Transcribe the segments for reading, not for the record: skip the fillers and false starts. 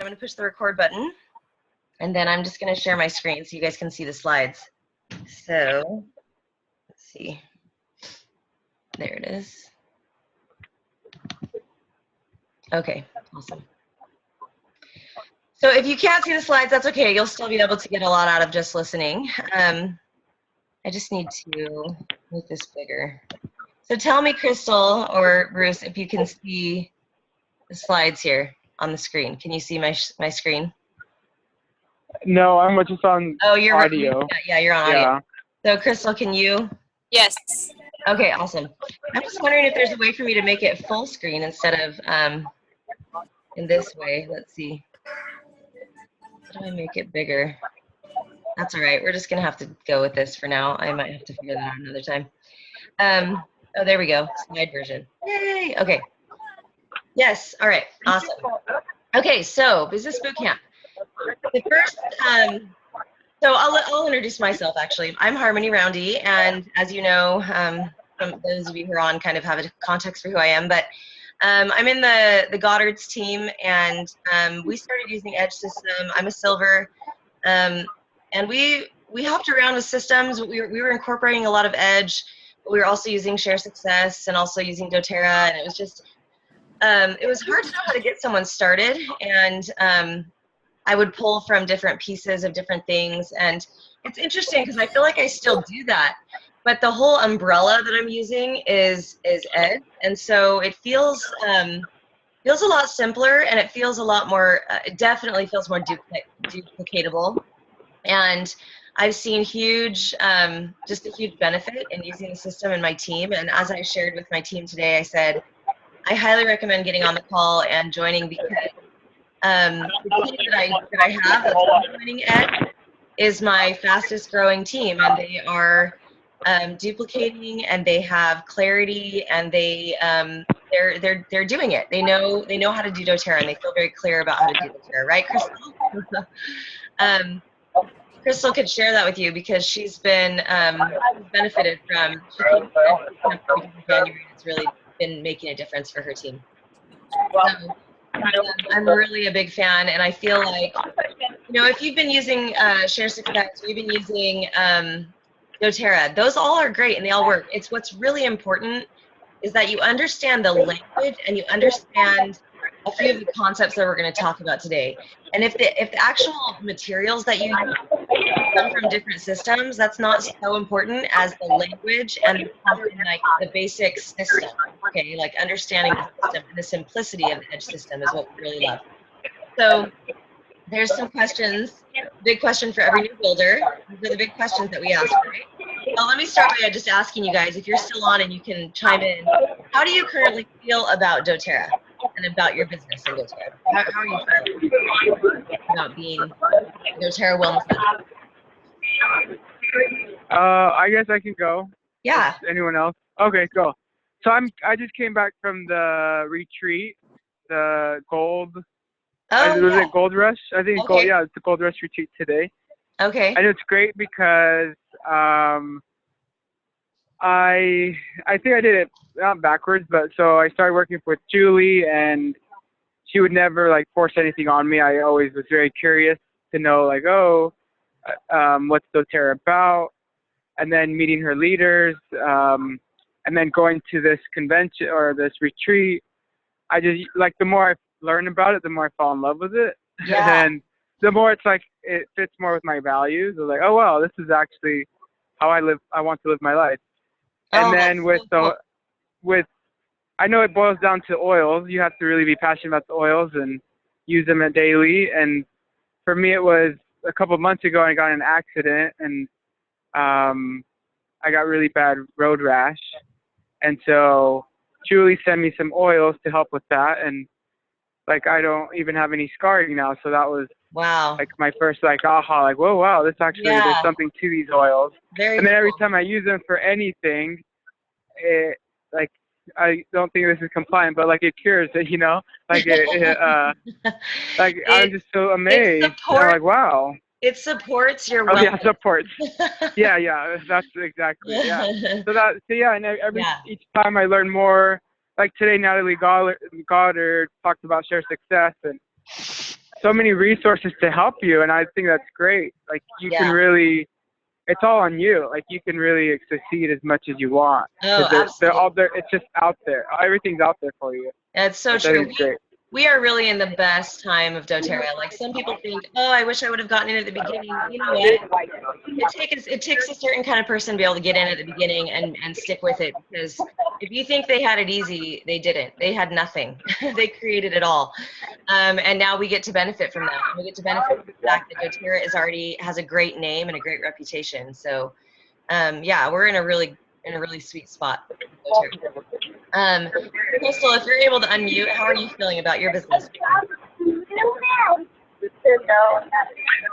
I'm going to push the record button, and then I'm just going to share my screen so you guys can see the slides. So, let's see. There it is. Okay, awesome. So if you can't see the slides, that's okay. You'll still be able to get a lot out of just listening. I just need to make this bigger. So tell me, Crystal or Bruce, if you can see the slides here on the screen. Can you see my screen? No, I'm just on audio. Yeah, you're on audio. So Crystal, can you? Yes. Okay, awesome. I'm just wondering if there's a way for me to make it full screen instead of in this way. Let's see. How do I make it bigger? That's all right. We're just going to have to go with this for now. I might have to figure that out another time. Oh, there we go. Slide version. Yay. Okay. Yes. All right. Awesome. Okay. So business bootcamp. The first, so I'll introduce myself actually. I'm Harmony Roundy, and as you know, from those of you who are on kind of have a context for who I am, but I'm in the Goddard's team, and we started using Edge system. I'm a silver, and we hopped around with systems. We were incorporating a lot of Edge, but we were also using Share Success and also using doTERRA, and it was just it was hard to know how to get someone started, and I would pull from different pieces of different things, and it's interesting because I feel like I still do that, but the whole umbrella that I'm using is Edge, and so it feels a lot simpler, and it feels a lot more. It definitely feels more duplicatable, and I've seen just a huge benefit in using the system in my team. And as I shared with my team today, I said I highly recommend getting on the call and joining, because the team that I have that's joining Ed is my fastest growing team, and they are duplicating, and they have clarity, and they're doing it. They know how to do doTERRA, and they feel very clear about how to do doTERRA, right, Crystal? Crystal could share that with you because she's been benefited from January. It's really been making a difference for her team. So, I'm really a big fan, and I feel like, if you've been using Share Success, or you've been using doTERRA, those all are great and they all work. It's what's really important is that you understand the language and you understand a few of the concepts that we're going to talk about today. And if the actual materials that you use come from different systems, that's not so important as the language and like the basic system. Okay, like understanding the system and the simplicity of the Edge system is what we really love. So there's some questions. Big question for every new builder. These are the big questions that we ask, right? Well, let me start by just asking you guys, if you're still on and you can chime in, how do you currently feel about doTERRA and about your business in doTERRA? How are you feeling about being doTERRA Wellness Center? I guess I can go. Yeah. Anyone else? Okay, go. So I just came back from the retreat, the Gold. Was it Gold Rush? I think it's okay. it's the Gold Rush retreat today. Okay. And it's great because I think I did it not backwards, but so I started working with Julie, and she would never like force anything on me. I always was very curious to know like, what's doTERRA about, and then meeting her leaders, and then going to this convention or this retreat. I just like, the more I learn about it, the more I fall in love with it. Yeah. And the more it's like it fits more with my values. I was like, oh wow, this is actually how I want to live my life. And then I know it boils down to oils. You have to really be passionate about the oils and use them daily. And for me, it was a couple of months ago, I got in an accident, and I got really bad road rash. And so Julie sent me some oils to help with that. And like, I don't even have any scarring now. So that was like my first like aha, like, whoa, wow, this actually, there's something to these oils. And then every time I use them for anything, like, I don't think this is compliant, but like it cures it, like like I'm just so amazed. I'm like, wow. It supports your wellness. Oh yeah, supports. yeah, that's exactly, yeah. And each time I learn more. Like today, Natalie Goddard talked about Share Success, and so many resources to help you, and I think that's great. Like you can really, it's all on you. Like you can really succeed as much as you want. Oh, they're all absolutely. there. It's just out there. Everything's out there for you. That's so Which I think true. is great. We are really in the best time of doTERRA. Like some people think, oh, I wish I would have gotten in at the beginning. You know what? It takes a certain kind of person to be able to get in at the beginning and stick with it, because if you think they had it easy, they didn't. They had nothing. They created it all. And now we get to benefit from that. We get to benefit from the fact that doTERRA has a great name and a great reputation. So yeah, we're in a really sweet spot with doTERRA. Crystal, if you're able to unmute, how are you feeling about your business?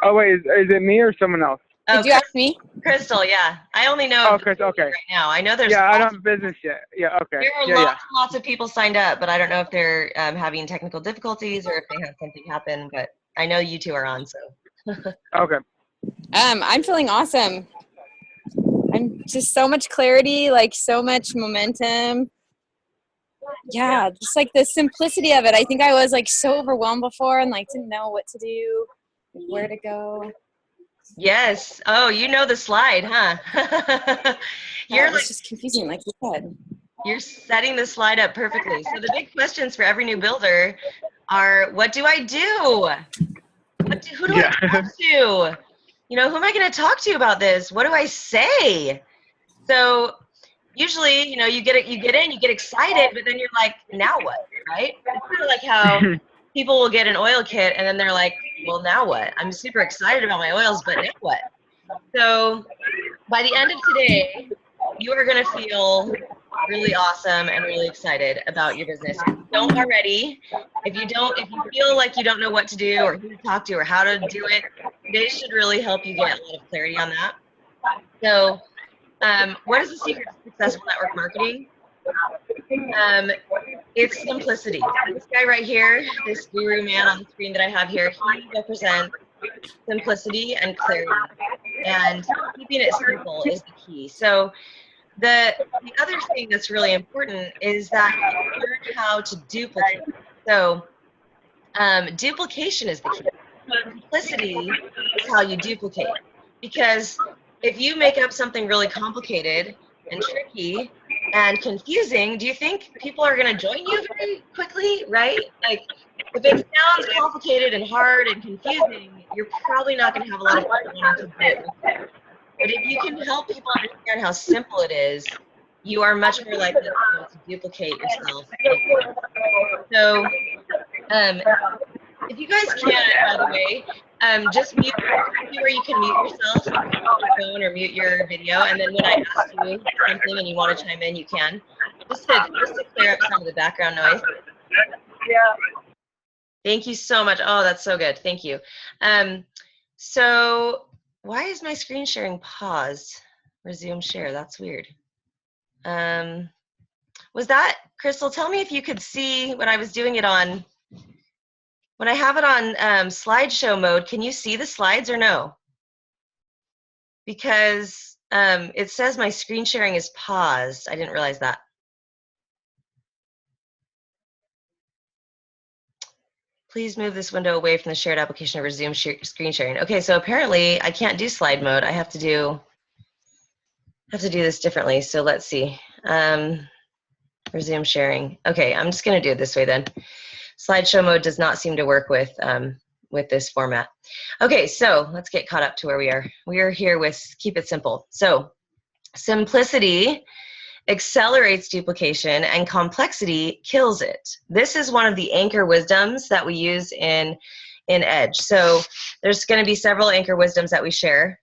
Oh wait, is it me or someone else? Oh, Did you ask me? Crystal, yeah. I only know Oh, Chris. Okay. right now. I know there's Yeah, I don't have business yet. Yeah. Okay. there are Yeah. lots of people signed up, but I don't know if they're having technical difficulties or if they had something happen. But I know you two are on, so. Okay. I'm feeling awesome. I'm just so much clarity, like so much momentum. Yeah, just like the simplicity of it. I think I was like so overwhelmed before and like didn't know what to do, where to go. Yes. Oh, you know the slide, huh? Yeah, it's just confusing, like you said. You're setting the slide up perfectly. So the big questions for every new builder are, what do I do? Who do I talk to? You know, who am I going to talk to about this? What do I say? So usually, you know, you get in, you get excited, but then you're like, now what, right? It's kind of like how people will get an oil kit and then they're like, well, now what? I'm super excited about my oils, but now what? So by the end of today, you are going to feel really awesome and really excited about your business. If you don't already, if you feel like you don't know what to do or who to talk to or how to do it, they should really help you get a lot of clarity on that. So what is the secret to successful network marketing? It's simplicity. This guy right here, this guru man on the screen that I have here, he represents simplicity and clarity. And keeping it simple is the key. So the other thing that's really important is that you learn how to duplicate. So duplication is the key. Simplicity is how you duplicate. Because if you make up something really complicated and tricky and confusing, do you think people are going to join you very quickly, right? Like, if it sounds complicated and hard and confusing, you're probably not going to have a lot of people wanting to do it. But if you can help people understand how simple it is, you are much more likely to duplicate yourself. So, if you guys can, by the way, just mute where you can mute yourself, mute your phone or mute your video, and then when I ask you something and you want to chime in, you can. Just to clear up some of the background noise. Yeah. Thank you so much. Oh, that's so good. Thank you. So why is my screen sharing paused? Resume share. That's weird. Was that, Crystal, tell me if you could see when I was doing it on, when I have it on slideshow mode, can you see the slides or no? Because it says my screen sharing is paused. I didn't realize that. Please move this window away from the shared application to resume screen sharing. Okay, so apparently I can't do slide mode. I have to do this differently. So let's see. Resume sharing. Okay, I'm just going to do it this way then. Slideshow mode does not seem to work with this format. Okay, so let's get caught up to where we are. We are here with keep it simple. So simplicity accelerates duplication and complexity kills it. This is one of the anchor wisdoms that we use in Edge. So there's going to be several anchor wisdoms that we share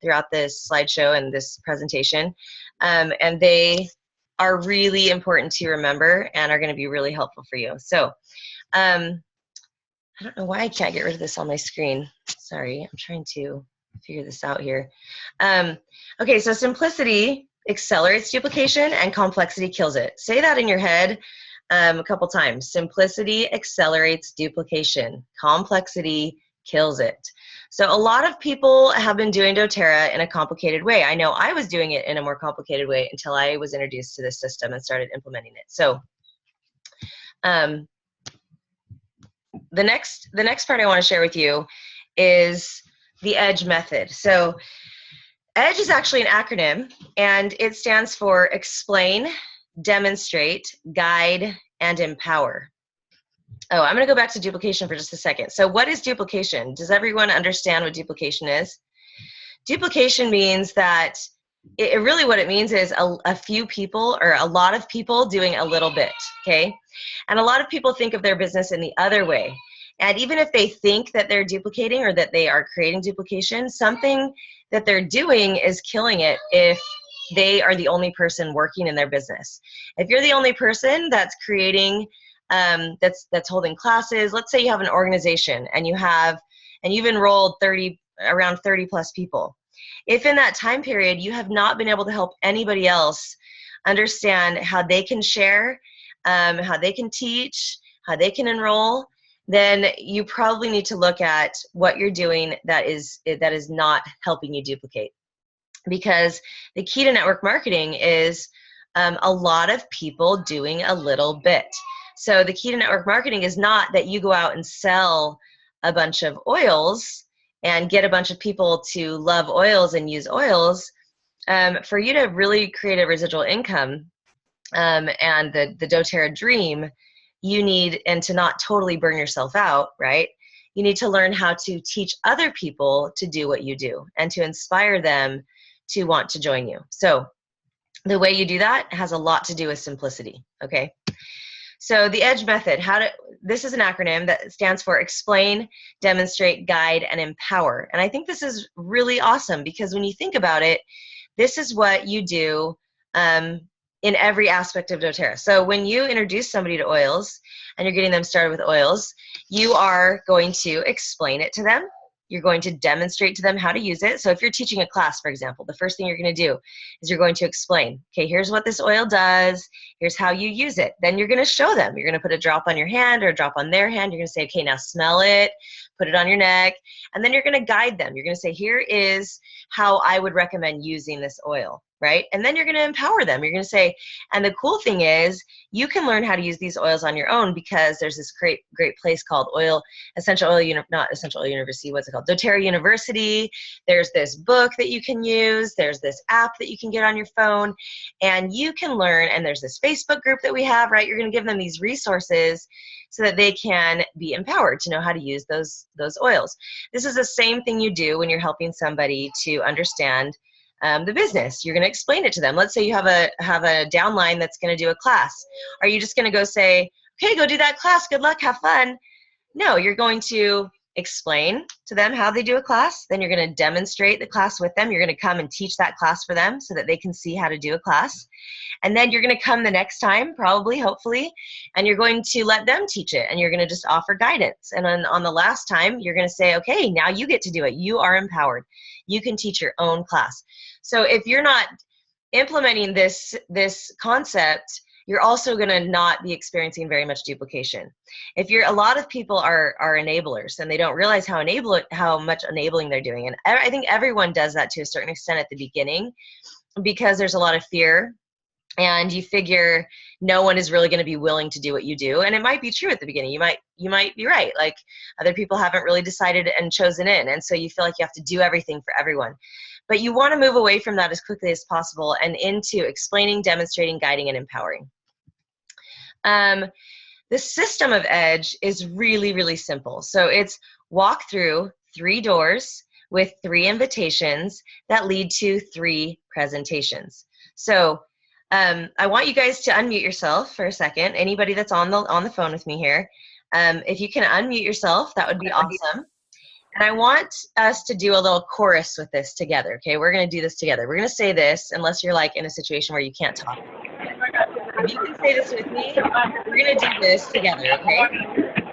throughout this slideshow and this presentation, and they are really important to remember and are going to be really helpful for you. So I don't know why I can't get rid of this on my screen. Sorry, I'm trying to figure this out here. Okay, so simplicity accelerates duplication and complexity kills it. Say that in your head a couple times. Simplicity accelerates duplication. Complexity kills it. So a lot of people have been doing doTERRA in a complicated way. I know I was doing it in a more complicated way until I was introduced to this system and started implementing it. So the next part I want to share with you is the EDGE method. So EDGE is actually an acronym, and it stands for explain, demonstrate, guide, and empower. Oh, I'm going to go back to duplication for just a second. So what is duplication? Does everyone understand what duplication is? Duplication means that it really, what it means is a few people or a lot of people doing a little bit, okay? And a lot of people think of their business in the other way. And even if they think that they're duplicating or that they are creating duplication, something that they're doing is killing it if they are the only person working in their business. If you're the only person that's creating, that's holding classes, let's say you have an organization and you've enrolled around 30 plus people. If in that time period you have not been able to help anybody else understand how they can share, how they can teach, how they can enroll, then you probably need to look at what you're doing that is not helping you duplicate. Because the key to network marketing is a lot of people doing a little bit. So the key to network marketing is not that you go out and sell a bunch of oils and get a bunch of people to love oils and use oils. For you to really create a residual income and the doTERRA dream, you need, and to not totally burn yourself out, right? You need to learn how to teach other people to do what you do and to inspire them to want to join you. So the way you do that has a lot to do with simplicity, okay? So the EDGE method, this is an acronym that stands for explain, demonstrate, guide, and empower. And I think this is really awesome because when you think about it, this is what you do in every aspect of doTERRA. So when you introduce somebody to oils and you're getting them started with oils, you are going to explain it to them. You're going to demonstrate to them how to use it. So if you're teaching a class, for example, the first thing you're going to do is you're going to explain, okay, here's what this oil does. Here's how you use it. Then you're going to show them. You're going to put a drop on your hand or a drop on their hand. You're going to say, okay, now smell it, put it on your neck. And then you're going to guide them. You're going to say, here is how I would recommend using this oil, right? And then you're going to empower them. You're going to say, and the cool thing is you can learn how to use these oils on your own because there's this great place called doTERRA University. There's this book that you can use. There's this app that you can get on your phone and you can learn, and there's this Facebook group that we have, right? You're going to give them these resources so that they can be empowered to know how to use those oils. This is the same thing you do when you're helping somebody to understand the business. You're going to explain it to them. Let's say you have a downline that's going to do a class. Are you just going to go say, okay, go do that class, good luck, have fun? No, you're going to explain to them how they do a class. Then you're going to demonstrate the class with them. You're going to come and teach that class for them so that they can see how to do a class. And then you're going to come the next time, probably, hopefully, and you're going to let them teach it. And you're going to just offer guidance. And on the last time, you're going to say, okay, now you get to do it. You are empowered. You can teach your own class. So if you're not implementing this concept, you're also going to not be experiencing very much duplication. A lot of people are enablers and they don't realize how much enabling they're doing. And I think everyone does that to a certain extent at the beginning because there's a lot of fear and you figure no one is really going to be willing to do what you do. And it might be true at the beginning. You might be right. Like other people haven't really decided and chosen in. And so you feel like you have to do everything for everyone. But you want to move away from that as quickly as possible and into explaining, demonstrating, guiding, and empowering. The system of EDGE is really, really simple. So it's walk through 3 doors with 3 invitations that lead to 3 presentations. So I want you guys to unmute yourself for a second. Anybody that's on the phone with me here, if you can unmute yourself, that would be awesome. And I want us to do a little chorus with this together, okay? We're going to do this together. We're going to say this unless you're like in a situation where you can't talk. If you can say this with me, we're going to do this together, okay?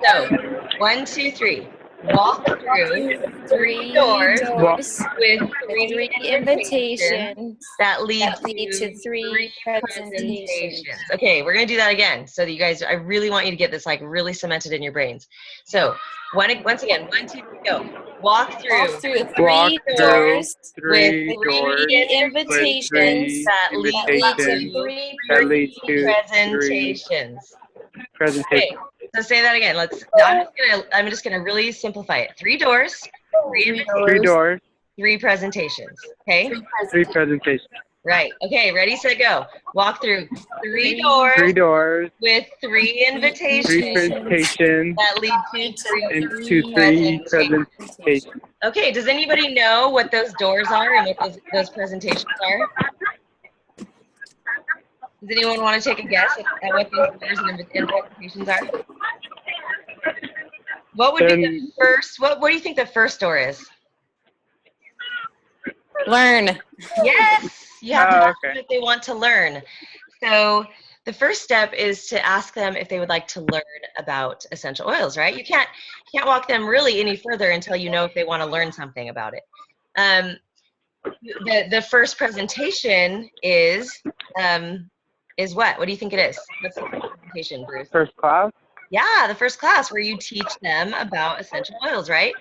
So, 1, 2, 3. Walk through 3 doors with 3 invitations that lead to 3 presentations. Okay, we're going to do that again. So that you guys, I really want you to get this like really cemented in your brains. So, once again, 1, 2, 3, go. Walk through 3 doors with 3 invitations that lead to 3 presentations. Okay, So say that again. I'm just gonna really simplify it. 3 doors, 3 invitations, 3 doors, 3 presentations. Okay? 3 presentations. Right. Okay, ready, set, go. Walk through 3 3 doors doors, with 3 invitations 3 presentations, that lead to 3 and 3 presentations. presentations. Okay, does anybody know what those doors are and what those presentations are? Does anyone want to take a guess at what those doors and presentations are? What would be the first, what do you think the first door is? Learn. Yes, you have to ask them Okay. if they want to learn. So the first step is to ask them if they would like to learn about essential oils, right? You can't walk them really any further until you know if they want to learn something about it. The first presentation is what? What do you think it is? What's the first presentation, Bruce? First class? Yeah, the first class where you teach them about essential oils, right?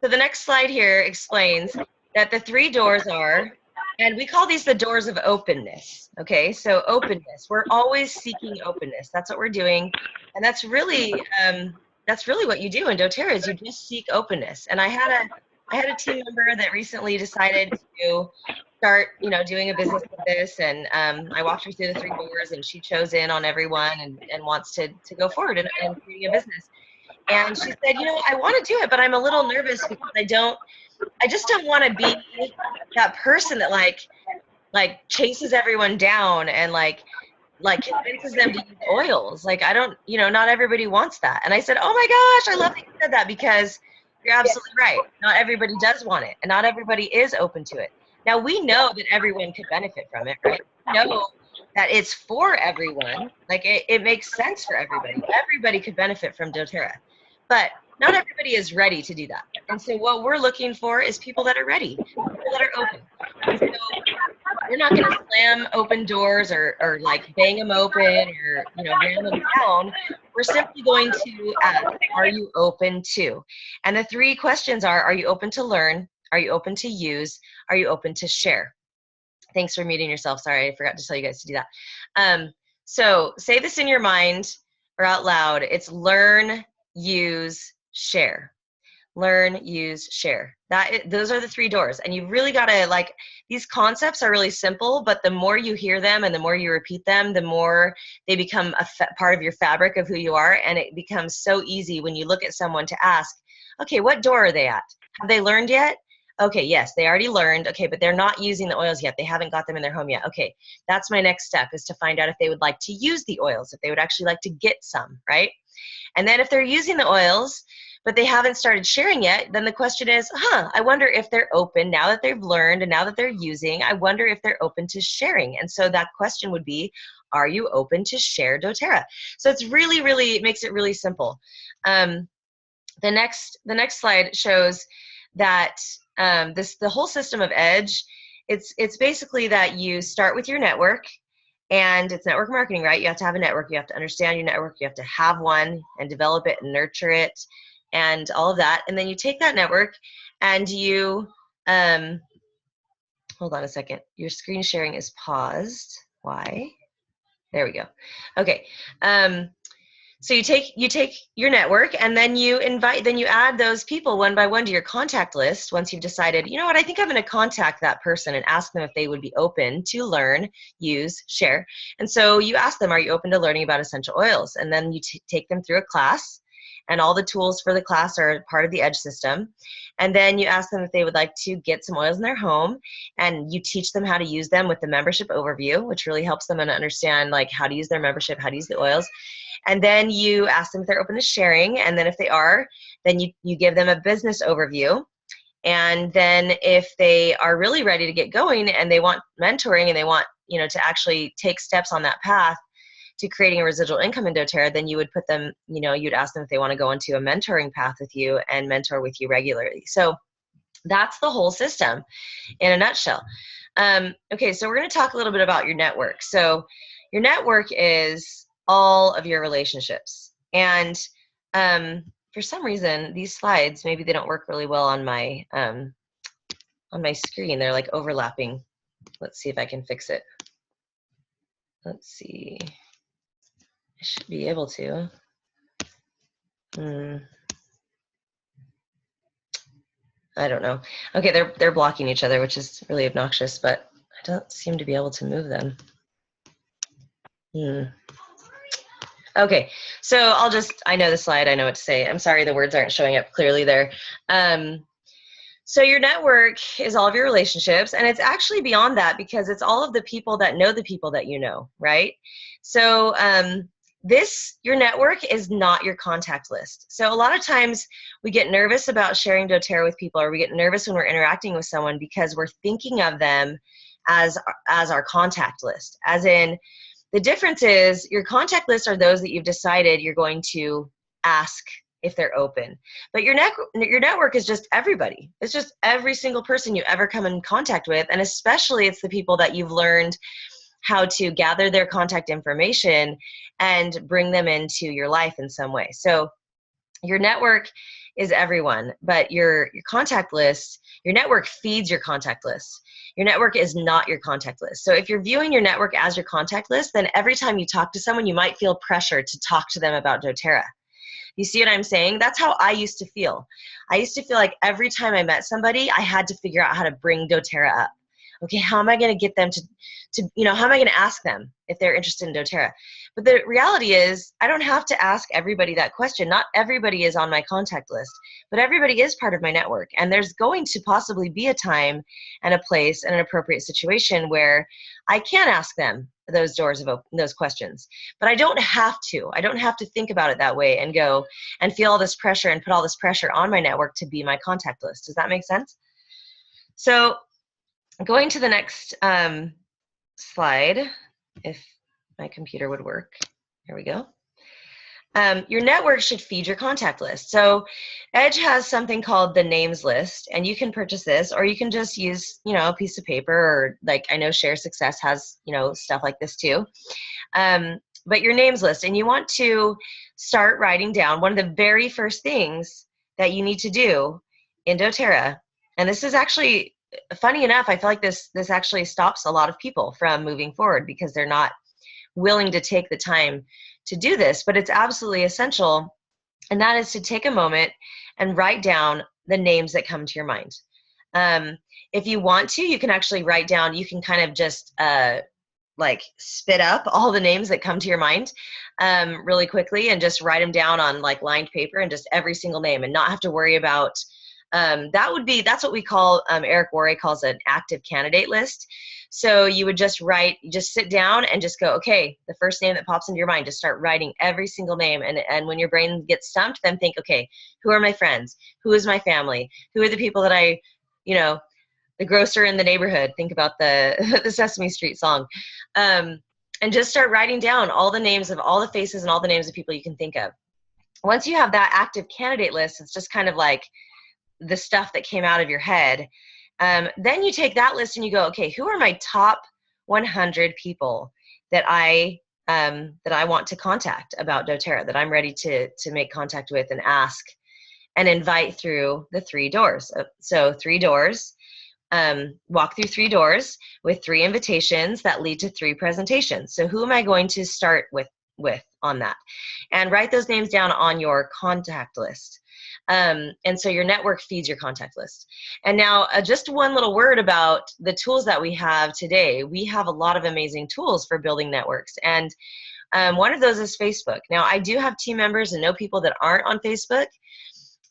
So the next slide here explains that the 3 doors are, and we call these the doors of openness. Okay, so openness. We're always seeking openness. That's what we're doing, and that's really what you do in doTERRA is you just seek openness. And I had a team member that recently decided to start, doing a business with this, and I walked her through the 3 doors, and she chose in on everyone and wants to go forward and creating a business. And she said, I want to do it, but I'm a little nervous because I just don't want to be that person that like chases everyone down and like convinces them to use oils. Like, I don't, not everybody wants that. And I said, oh my gosh, I love that you said that, because you're absolutely right. Not everybody does want it, and not everybody is open to it. Now, we know that everyone could benefit from it, right? We know that it's for everyone. Like, it makes sense for everybody. Everybody could benefit from doTERRA. But not everybody is ready to do that. And so what we're looking for is people that are ready, people that are open. And so we're not going to slam open doors or like bang them open or, ram them down. We're simply going to ask, are you open to? And the 3 questions are you open to learn? Are you open to use? Are you open to share? Thanks for muting yourself. Sorry, I forgot to tell you guys to do that. So say this in your mind or out loud. It's learn, use, share. Learn, use, share. Those are the 3 doors. And you really got to, these concepts are really simple, but the more you hear them and the more you repeat them, the more they become a part of your fabric of who you are. And it becomes so easy when you look at someone to ask, okay, what door are they at? Have they learned yet? Okay, yes, they already learned. Okay, but they're not using the oils yet. They haven't got them in their home yet. Okay, that's my next step, is to find out if they would like to use the oils, if they would actually like to get some, right? And then if they're using the oils, but they haven't started sharing yet, then the question is, I wonder if they're open now that they've learned and now that they're using, I wonder if they're open to sharing. And so that question would be, are you open to share doTERRA? So it's really, really, it makes it really simple. The next slide shows that the whole system of EDGE, it's basically that you start with your network. And it's network marketing, right? You have to have a network. You have to understand your network. You have to have one and develop it and nurture it and all of that. And then you take that network and you, hold on a second. Your screen sharing is paused. Why? There we go. Okay. So you take your network, and then you add those people one by one to your contact list. Once you've decided, you know what, I think I'm going to contact that person and ask them if they would be open to learn, use, share. And so you ask them, are you open to learning about essential oils? And then you take them through a class, and all the tools for the class are part of the EDGE system. And then you ask them if they would like to get some oils in their home, and you teach them how to use them with the membership overview, which really helps them understand how to use their membership, how to use the oils. And then you ask them if they're open to sharing, and then if they are, then you give them a business overview. And then if they are really ready to get going and they want mentoring and they want to actually take steps on that path to creating a residual income in doTERRA, then you would put them, you'd ask them if they want to go into a mentoring path with you and mentor with you regularly. So that's the whole system in a nutshell. Okay, so we're going to talk a little bit about your network. So your network is all of your relationships. And for some reason, these slides, maybe they don't work really well on my screen. They're like overlapping. Let's see if I can fix it. Let's see. I should be able to. I don't know. Okay, they're blocking each other, which is really obnoxious, but I don't seem to be able to move them. Okay, so I know the slide, I know what to say. I'm sorry the words aren't showing up clearly there. So your network is all of your relationships, and it's actually beyond that because it's all of the people that know the people that you know, right? So your network is not your contact list. So a lot of times we get nervous about sharing doTERRA with people, or we get nervous when we're interacting with someone because we're thinking of them as our contact list. As in, the difference is your contact lists are those that you've decided you're going to ask if they're open. But your network is just everybody. It's just every single person you ever come in contact with, and especially it's the people that you've learned how to gather their contact information and bring them into your life in some way. So your network is everyone, but your contact list, your network feeds your contact list. Your network is not your contact list. So if you're viewing your network as your contact list, then every time you talk to someone, you might feel pressure to talk to them about doTERRA. You see what I'm saying? That's how I used to feel. I used to feel like every time I met somebody, I had to figure out how to bring doTERRA up. Okay, how am I going to get them to how am I going to ask them if they're interested in doTERRA? But the reality is, I don't have to ask everybody that question. Not everybody is on my contact list, but everybody is part of my network. And there's going to possibly be a time and a place and an appropriate situation where I can ask them those questions. But I don't have to. I don't have to think about it that way and go and feel all this pressure and put all this pressure on my network to be my contact list. Does that make sense? So going to the next slide, if my computer would work. There we go. Your network should feed your contact list. So Edge has something called the names list, and you can purchase this, or you can just use, a piece of paper, or like I know Share Success has, stuff like this too. But your names list, and you want to start writing down one of the very first things that you need to do in doTERRA. And this is actually, funny enough, I feel like this actually stops a lot of people from moving forward because they're not willing to take the time to do this, but it's absolutely essential, and that is to take a moment and write down the names that come to your mind. If you want to, you can actually write down, you can kind of just like spit up all the names that come to your mind really quickly and just write them down on like lined paper, and just every single name, and not have to worry about that's what we call, Eric Worre calls an active candidate list. So you would just sit down and just go, okay, the first name that pops into your mind, just start writing every single name. And when your brain gets stumped, then think, okay, who are my friends? Who is my family? Who are the people that I, the grocer in the neighborhood? Think about the, the Sesame Street song. And just start writing down all the names of all the faces and all the names of people you can think of. Once you have that active candidate list, it's just kind of like the stuff that came out of your head. Then you take that list and you go, okay, who are my top 100 people that I want to contact about doTERRA, that I'm ready to make contact with and ask and invite through the 3 doors. So 3 doors, walk through 3 doors with 3 invitations that lead to 3 presentations. So who am I going to start with on that? And write those names down on your contact list. And so your network feeds your contact list. And now just one little word about the tools that we have today. We have a lot of amazing tools for building networks. And one of those is Facebook. Now, I do have team members and know people that aren't on Facebook,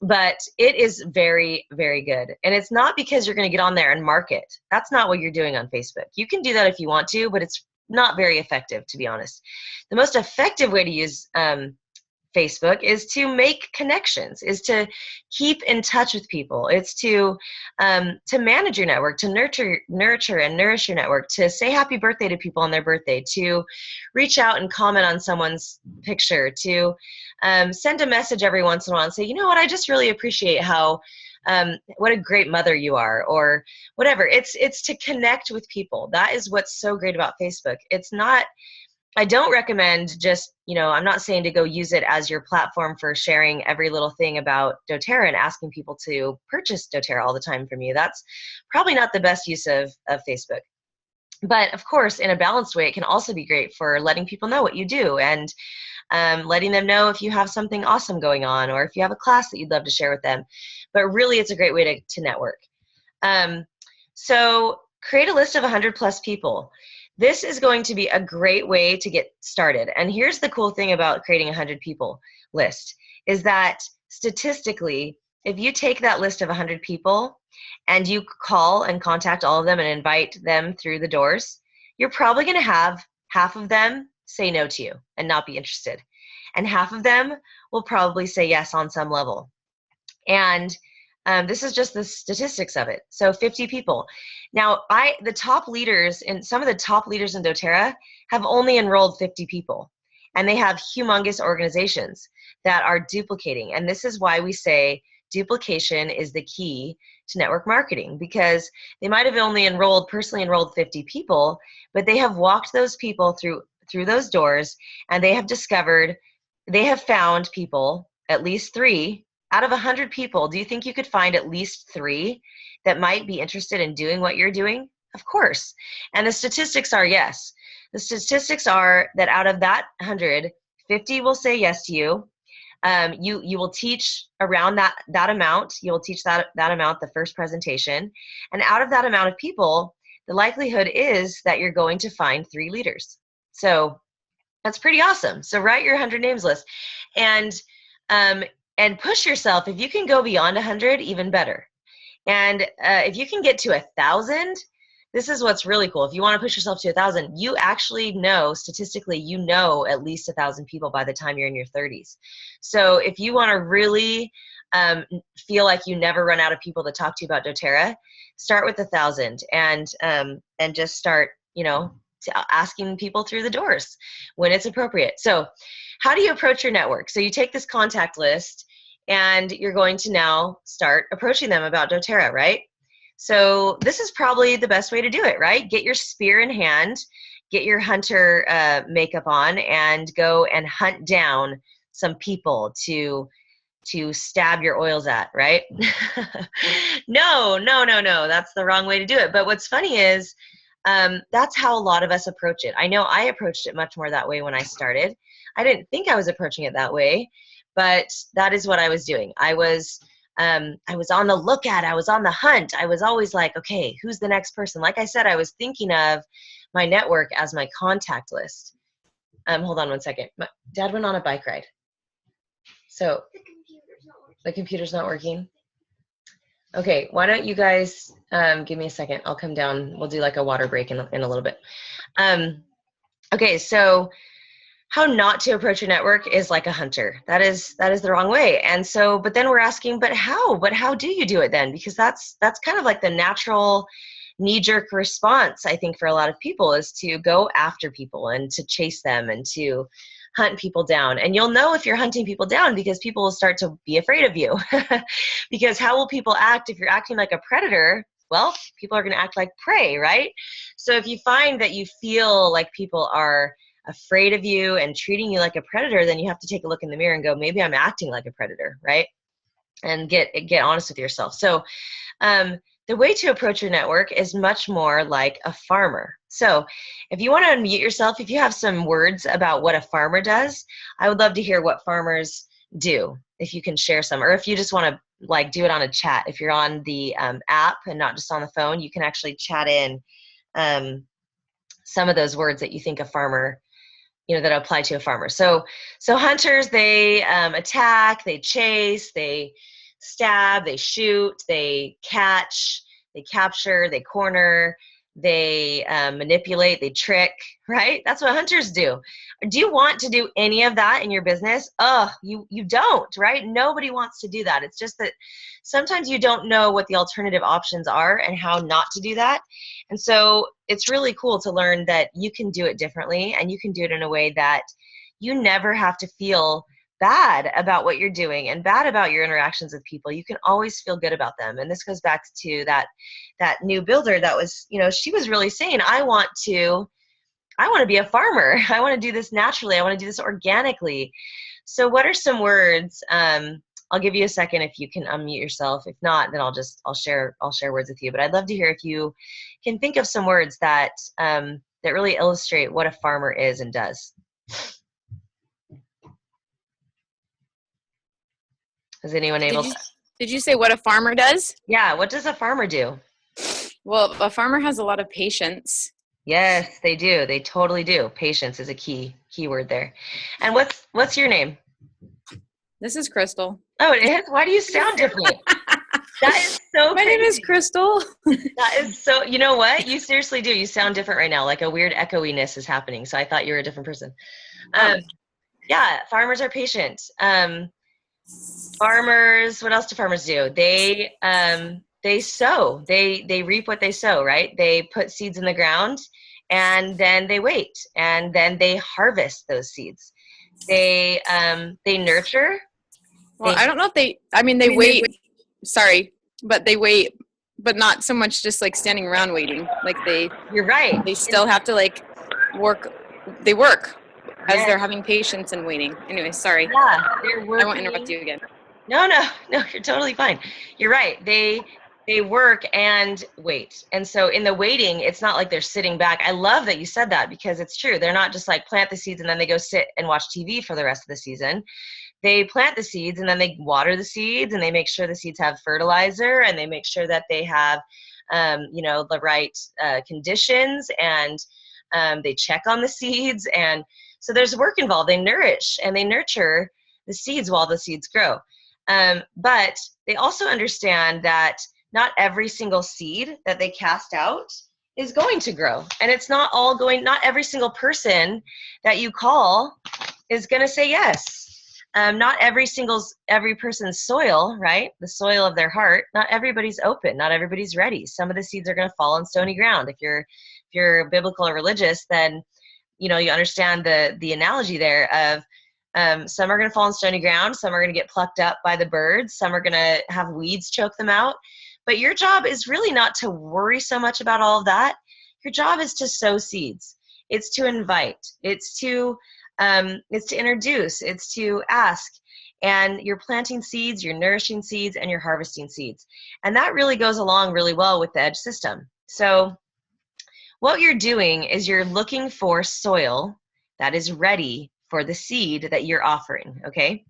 but it is very, very good. And it's not because you're going to get on there and market. That's not what you're doing on Facebook. You can do that if you want to, but it's not very effective, to be honest. The most effective way to use Facebook is to make connections, is to keep in touch with people. It's to manage your network, to nurture and nourish your network, to say happy birthday to people on their birthday, to reach out and comment on someone's picture, to send a message every once in a while and say, you know what, I just really appreciate how what a great mother you are, or whatever. It's to connect with people. That is what's so great about Facebook. It's not, I don't recommend just, I'm not saying to go use it as your platform for sharing every little thing about doTERRA and asking people to purchase doTERRA all the time from you. That's probably not the best use of Facebook. But of course, in a balanced way, it can also be great for letting people know what you do and letting them know if you have something awesome going on or if you have a class that you'd love to share with them. But really, it's a great way to network. So create a list of 100 plus people. This is going to be a great way to get started. And here's the cool thing about creating a 100 people list is that statistically, if you take that list of 100 people and you call and contact all of them and invite them through the doors, you're probably going to have half of them say no to you and not be interested. And half of them will probably say yes on some level. And this is just the statistics of it. So 50 people. Now, the top leaders, and some of the top leaders in doTERRA have only enrolled 50 people. And they have humongous organizations that are duplicating. And this is why we say duplication is the key to network marketing, because they might have only personally enrolled 50 people, but they have walked those people through those doors, and they have found people, at least 3 out of 100 people. Do you think you could find at least 3 that might be interested in doing what you're doing? Of course. And the statistics are yes. The statistics are that out of that 100, 50 will say yes to you. You will teach around that amount. You will teach that amount the first presentation. And out of that amount of people, the likelihood is that you're going to find 3 leaders. So that's pretty awesome. So write your 100 names list. And push yourself. If you can go beyond 100, even better. And if you can get to 1,000, this is what's really cool. If you want to push yourself to 1,000, you actually know, statistically, you know at least 1,000 people by the time you're in your 30s. So if you want to really feel like you never run out of people to talk to you about doTERRA, start with 1,000 and just start, asking people through the doors when it's appropriate. So how do you approach your network? So you take this contact list and you're going to now start approaching them about doTERRA, right? So this is probably the best way to do it, right? Get your spear in hand, get your hunter makeup on, and go and hunt down some people to stab your oils at, right? No, that's the wrong way to do it. But what's funny is that's how a lot of us approach it. I know I approached it much more that way when I started. I didn't think I was approaching it that way, but that is what I was doing. I was on the lookout. I was on the hunt. I was always like, okay, who's the next person? Like I said, I was thinking of my network as my contact list. Hold on one second. My dad went on a bike ride. So the computer's not working. Okay, why don't you guys give me a second? I'll come down. We'll do like a water break in a little bit. Okay, so how not to approach your network is like a hunter. That is the wrong way. And so, but then we're asking, but how do you do it then? Because that's kind of like the natural knee-jerk response, I think, for a lot of people, is to go after people and to chase them and to hunt people down. And you'll know if you're hunting people down because people will start to be afraid of you. Because how will people act if you're acting like a predator? Well, people are going to act like prey, right? So if you find that you feel like people are afraid of you and treating you like a predator, then you have to take a look in the mirror and go, maybe I'm acting like a predator, right? And get honest with yourself. So the way to approach your network is much more like a farmer. So if you want to unmute yourself, if you have some words about what a farmer does, I would love to hear what farmers do, if you can share some, or if you just want to like do it on a chat. If you're on the app and not just on the phone, you can actually chat in some of those words that you think a farmer, that apply to a farmer. So hunters, they attack, they chase, they stab, they shoot, they catch, they capture, they corner, they manipulate, they trick, right? That's what hunters do. Do you want to do any of that in your business? You don't, right? Nobody wants to do that. It's just that sometimes you don't know what the alternative options are and how not to do that. And so it's really cool to learn that you can do it differently, and you can do it in a way that you never have to feel bad about what you're doing and bad about your interactions with people. You can always feel good about them. And this goes back to that new builder that was, she was really saying, I want to be a farmer. I want to do this naturally. I want to do this organically. So what are some words I'll give you a second if you can unmute yourself. If not, then I'll share words with you. But I'd love to hear if you can think of some words that that really illustrate what a farmer is and does. Is anyone able to? Did you say what a farmer does? Yeah, what does a farmer do? Well, a farmer has a lot of patience. Yes, they do. They totally do. Patience is a key word there. And what's your name? This is Crystal. Oh, it is? Why do you sound different? That is so My name is crazy. Crystal. That is so, you know what? You seriously do. You sound different right now. Like a weird echoiness is happening. So I thought you were a different person. Yeah, farmers are patient. Farmers, what else do farmers do? They sow. They reap what they sow, right? They put seeds in the ground and then they wait and then they harvest those seeds. They nurture. Well, I don't know if they wait. Sorry, but they wait, but not so much just like standing around waiting. Like You're right. They still have to like work. They work as Yes. they're having patience and waiting. Anyway, sorry. Yeah, they're working. I won't interrupt you again. No, you're totally fine. You're right. They work and wait. And so in the waiting, it's not like they're sitting back. I love that you said that because it's true. They're not just like plant the seeds and then they go sit and watch TV for the rest of the season. They plant the seeds and then they water the seeds and they make sure the seeds have fertilizer and they make sure that they have, the right conditions and they check on the seeds. And so there's work involved. They nourish and they nurture the seeds while the seeds grow. But they also understand that not every single seed that they cast out is going to grow. And it's not every single person that you call is going to say yes. Not every person's soil, right? The soil of their heart, not everybody's open, not everybody's ready. Some of the seeds are going to fall on stony ground. If you're biblical or religious, then you understand the analogy there of some are going to fall on stony ground, some are going to get plucked up by the birds, some are going to have weeds choke them out. But your job is really not to worry so much about all of that. Your job is to sow seeds. It's to invite. It's to introduce. It's to ask. And you're planting seeds, you're nourishing seeds, and you're harvesting seeds. And that really goes along really well with the EDGE system. So what you're doing is you're looking for soil that is ready for the seed that you're offering, okay?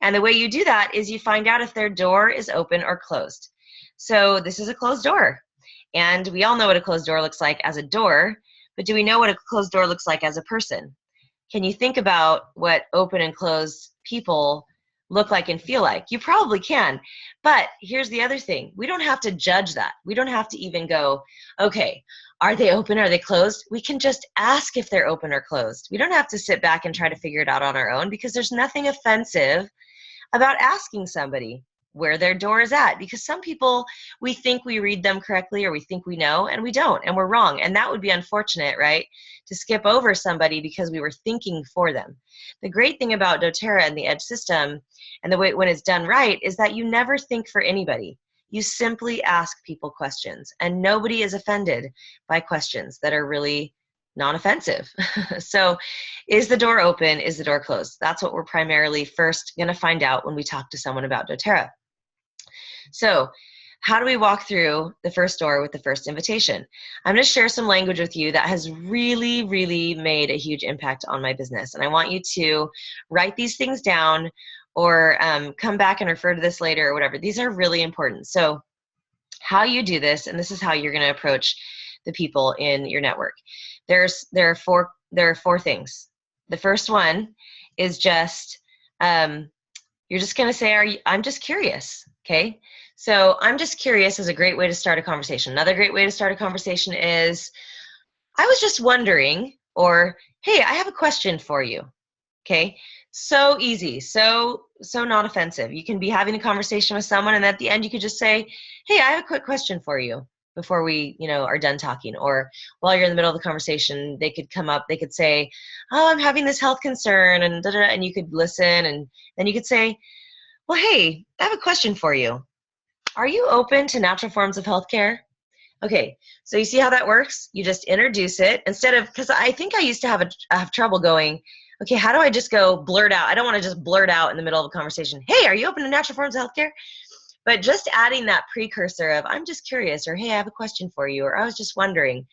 And the way you do that is you find out if their door is open or closed. So this is a closed door. And we all know what a closed door looks like as a door, but do we know what a closed door looks like as a person? Can you think about what open and closed people look like and feel like? You probably can. But here's the other thing. We don't have to judge that. We don't have to even go, okay, are they open? Are they closed? We can just ask if they're open or closed. We don't have to sit back and try to figure it out on our own because there's nothing offensive about asking somebody where their door is at, because some people, we think we read them correctly or we think we know and we don't, and we're wrong. And that would be unfortunate, right? To skip over somebody because we were thinking for them. The great thing about doTERRA and the EDGE system and the way when it's done right is that you never think for anybody. You simply ask people questions, and nobody is offended by questions that are really non-offensive. So is the door open? Is the door closed? That's what we're primarily first going to find out when we talk to someone about doTERRA. So how do we walk through the first door with the first invitation? I'm going to share some language with you that has really, really made a huge impact on my business. And I want you to write these things down or come back and refer to this later or whatever. These are really important. So how you do this, and this is how you're going to approach the people in your network. There are four things. The first one is just, you're just going to say, I'm just curious, okay? So I'm just curious is a great way to start a conversation. Another great way to start a conversation is, I was just wondering, or, hey, I have a question for you, okay? So easy, so not offensive. You can be having a conversation with someone and at the end you could just say, hey, I have a quick question for you before we, are done talking. Or while you're in the middle of the conversation, they could come up, they could say, oh, I'm having this health concern, and da, da, da, and you could listen, and then you could say, well, hey, I have a question for you. Are you open to natural forms of healthcare? Okay, so you see how that works? You just introduce it instead of, because I think I used to have trouble going, okay, how do I just go blurt out? I don't want to just blurt out in the middle of a conversation, hey, are you open to natural forms of healthcare? But just adding that precursor of, I'm just curious, or hey, I have a question for you, or I was just wondering,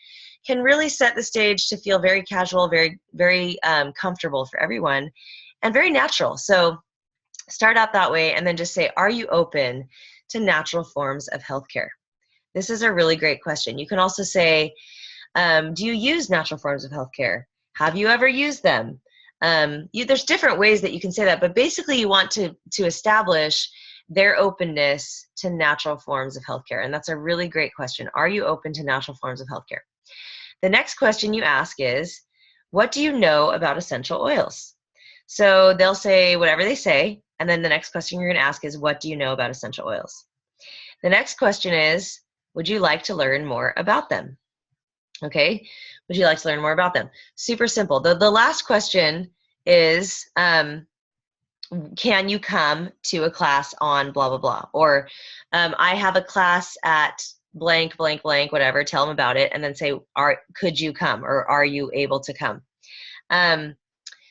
can really set the stage to feel very casual, very, very comfortable for everyone, and very natural. So start out that way, and then just say, are you open to natural forms of healthcare? This is a really great question. You can also say, do you use natural forms of healthcare? Have you ever used them? There's different ways that you can say that, but basically you want to establish their openness to natural forms of healthcare. And that's a really great question. Are you open to natural forms of healthcare? The next question you ask is, what do you know about essential oils? So they'll say whatever they say, and then the next question you're going to ask is, what do you know about essential oils? The next question is, would you like to learn more about them? Okay, would you like to learn more about them? Super simple. The last question is, can you come to a class on blah, blah, blah? Or I have a class at blank, blank, blank, whatever, tell them about it, and then say, could you come, or are you able to come?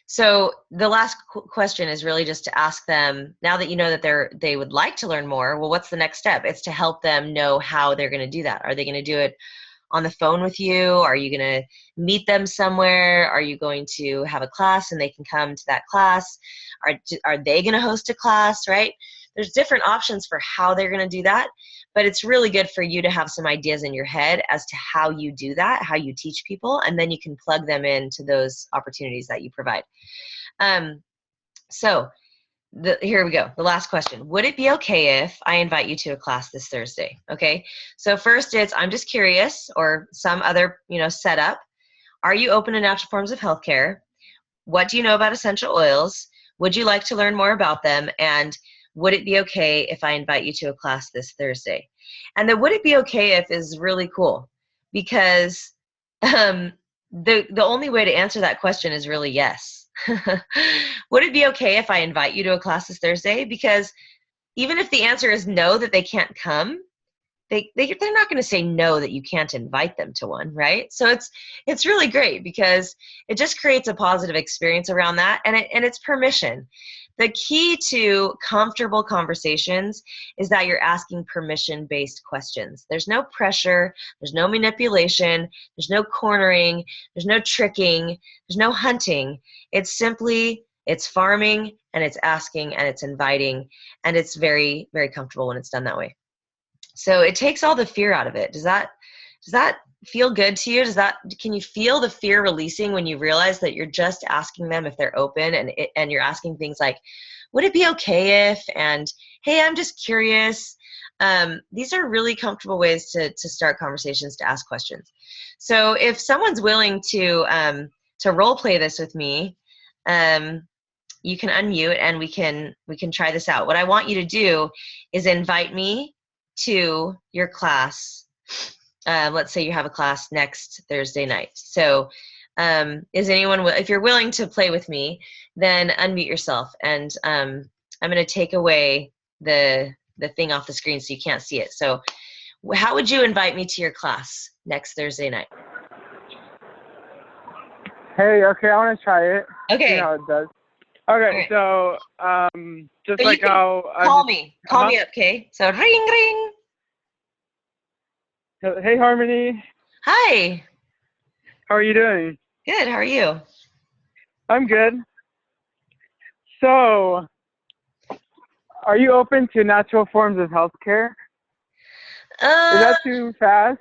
So the last question is really just to ask them, now that you know that they would like to learn more, well, what's the next step? It's to help them know how they're going to do that. Are they going to do it on the phone with you? Are you going to meet them somewhere? Are you going to have a class and they can come to that class? Are they going to host a class, right? There's different options for how they're going to do that, but it's really good for you to have some ideas in your head as to how you do that, how you teach people, and then you can plug them into those opportunities that you provide. Here we go. The last question. Would it be okay if I invite you to a class this Thursday? Okay. So first it's, I'm just curious, or some other, setup. Are you open to natural forms of healthcare? What do you know about essential oils? Would you like to learn more about them? And would it be okay if I invite you to a class this Thursday? And the would it be okay if is really cool, because the only way to answer that question is really yes. Would it be okay if I invite you to a class this Thursday? Because even if the answer is no, that they can't come, they're not going to say no that you can't invite them to one, right? So it's really great because it just creates a positive experience around that, and it's permission. The key to comfortable conversations is that you're asking permission-based questions. There's no pressure, there's no manipulation, there's no cornering, there's no tricking, there's no hunting. It's simply, it's farming, and it's asking, and it's inviting, and it's very, very comfortable when it's done that way. So it takes all the fear out of it. Does that feel good to you? Can you feel the fear releasing when you realize that you're just asking them if they're open, and you're asking things like, would it be okay if, and hey, I'm just curious. These are really comfortable ways to start conversations, to ask questions. So if someone's willing to role play this with me, you can unmute and we can try this out. What I want you to do is invite me to your class. Let's say you have a class next Thursday night. So is anyone, if you're willing to play with me, then unmute yourself, and I'm going to take away the thing off the screen so you can't see it. So how would you invite me to your class next Thursday night? Hey, okay, I want to try it. Okay. See how it does. Okay, right. So just so like how call me up, okay? So ring ring. Hey, Harmony. Hi. How are you doing? Good. How are you? I'm good. So, are you open to natural forms of healthcare? Is that too fast?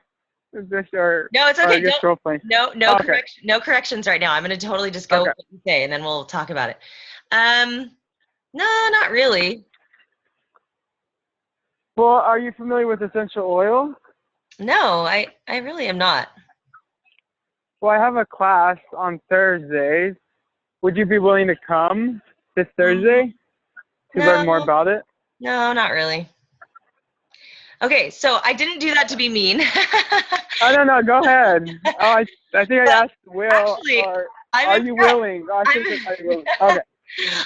No, it's okay. Okay. No corrections right now. I'm going to totally just go with what you say, and then we'll talk about it. No, not really. Well, are you familiar with essential oils? No, I really am not. Well, I have a class on Thursdays. Would you be willing to come this Thursday to learn more about it? No, not really. Okay, so I didn't do that to be mean. Oh, no, go ahead. I think I asked Will, actually, are you willing? Okay.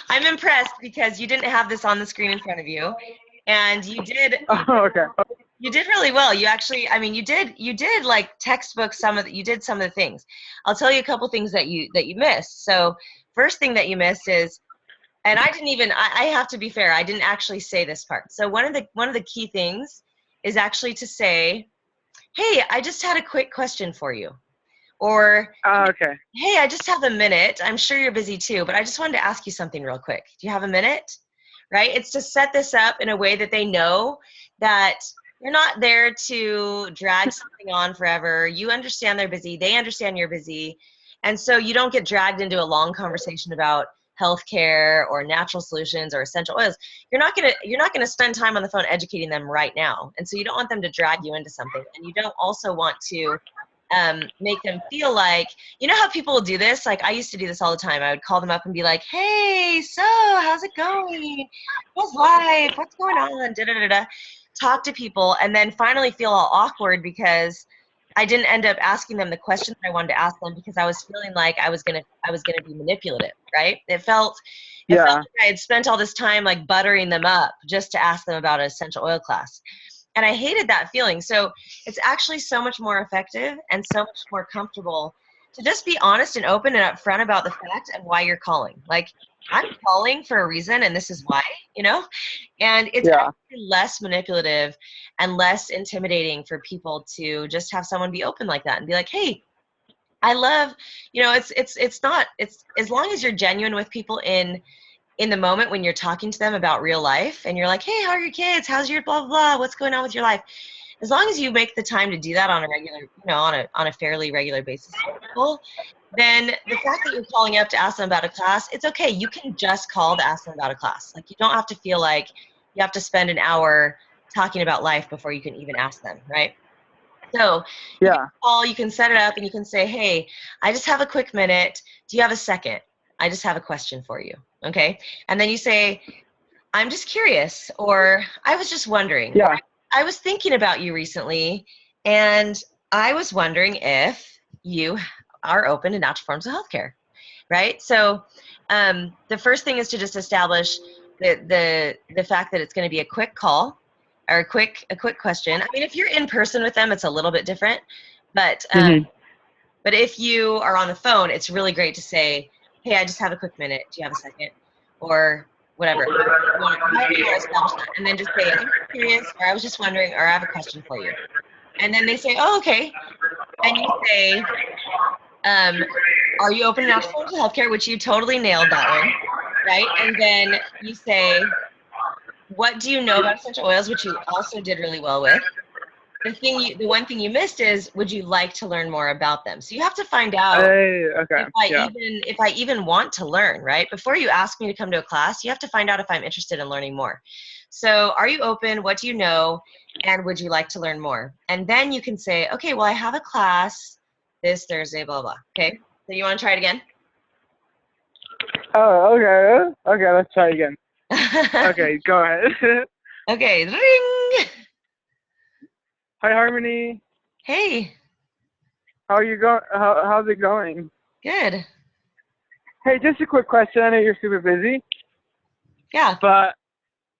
I'm impressed because you didn't have this on the screen in front of you, and you did. Okay. You did really well. You actually, you did like textbook you did some of the things. I'll tell you a couple things that you missed. So first thing that you missed is, and I didn't even, I have to be fair, I didn't actually say this part. So one of the key things is actually to say, hey, I just had a quick question for you. Or, Okay. hey, I just have a minute. I'm sure you're busy too, but I just wanted to ask you something real quick. Do you have a minute? Right? It's to set this up in a way that they know that you're not there to drag something on forever. You understand they're busy. They understand you're busy. And so you don't get dragged into a long conversation about healthcare or natural solutions or essential oils. You're not gonna spend time on the phone educating them right now. And so you don't want them to drag you into something. And you don't also want to make them feel like, you know how people will do this? Like I used to do this all the time. I would call them up and be like, hey, so how's it going? How's life? What's going on? Da, da, da, da. Talk to people and then finally feel all awkward because I didn't end up asking them the questions I wanted to ask them because I was feeling like I was gonna be manipulative, right? It felt Yeah. like I had spent all this time like buttering them up just to ask them about an essential oil class. And I hated that feeling. So it's actually so much more effective and so much more comfortable to just be honest and open and upfront about the fact and why you're calling. Like, I'm calling for a reason and this is why, you know? And it's actually less manipulative and less intimidating for people to just have someone be open like that and be like, hey, I love, you know, it's not, it's as long as you're genuine with people in the moment when you're talking to them about real life and you're like, hey, how are your kids? How's your blah, blah, blah? What's going on with your life? As long as you make the time to do that on a regular, you know, on a fairly regular basis, then the fact that you're calling up to ask them about a class, it's okay. You can just call to ask them about a class. Like you don't have to feel like you have to spend an hour talking about life before you can even ask them, right? So you can call, you can set it up and you can say, hey, I just have a quick minute. Do you have a second? I just have a question for you. Okay. And then you say, I'm just curious, or I was just wondering, or I was thinking about you recently, and I was wondering if you are open to natural forms of healthcare, right? So the first thing is to just establish the fact that it's going to be a quick call or a quick question. I mean, if you're in person with them, it's a little bit different, but if you are on the phone, it's really great to say, hey, I just have a quick minute. Do you have a second? Or whatever. However you want to establish that. And then just say, I'm curious, or I was just wondering, or I have a question for you. And then they say, oh, okay. And you say, are you open to natural forms of healthcare? Which you totally nailed that one, right? And then you say, what do you know about essential oils? Which you also did really well with. The one thing you missed is, would you like to learn more about them? So you have to find out if I even want to learn, right? Before you ask me to come to a class, you have to find out if I'm interested in learning more. So are you open? What do you know? And would you like to learn more? And then you can say, okay, well, I have a class this Thursday, blah, blah. Okay. So you want to try it again? Oh, okay. Okay, let's try again. Okay, go ahead. Okay, ring. Hi, Harmony. Hey. How are you going? How's it going? Good. Hey, just a quick question. I know you're super busy. Yeah. But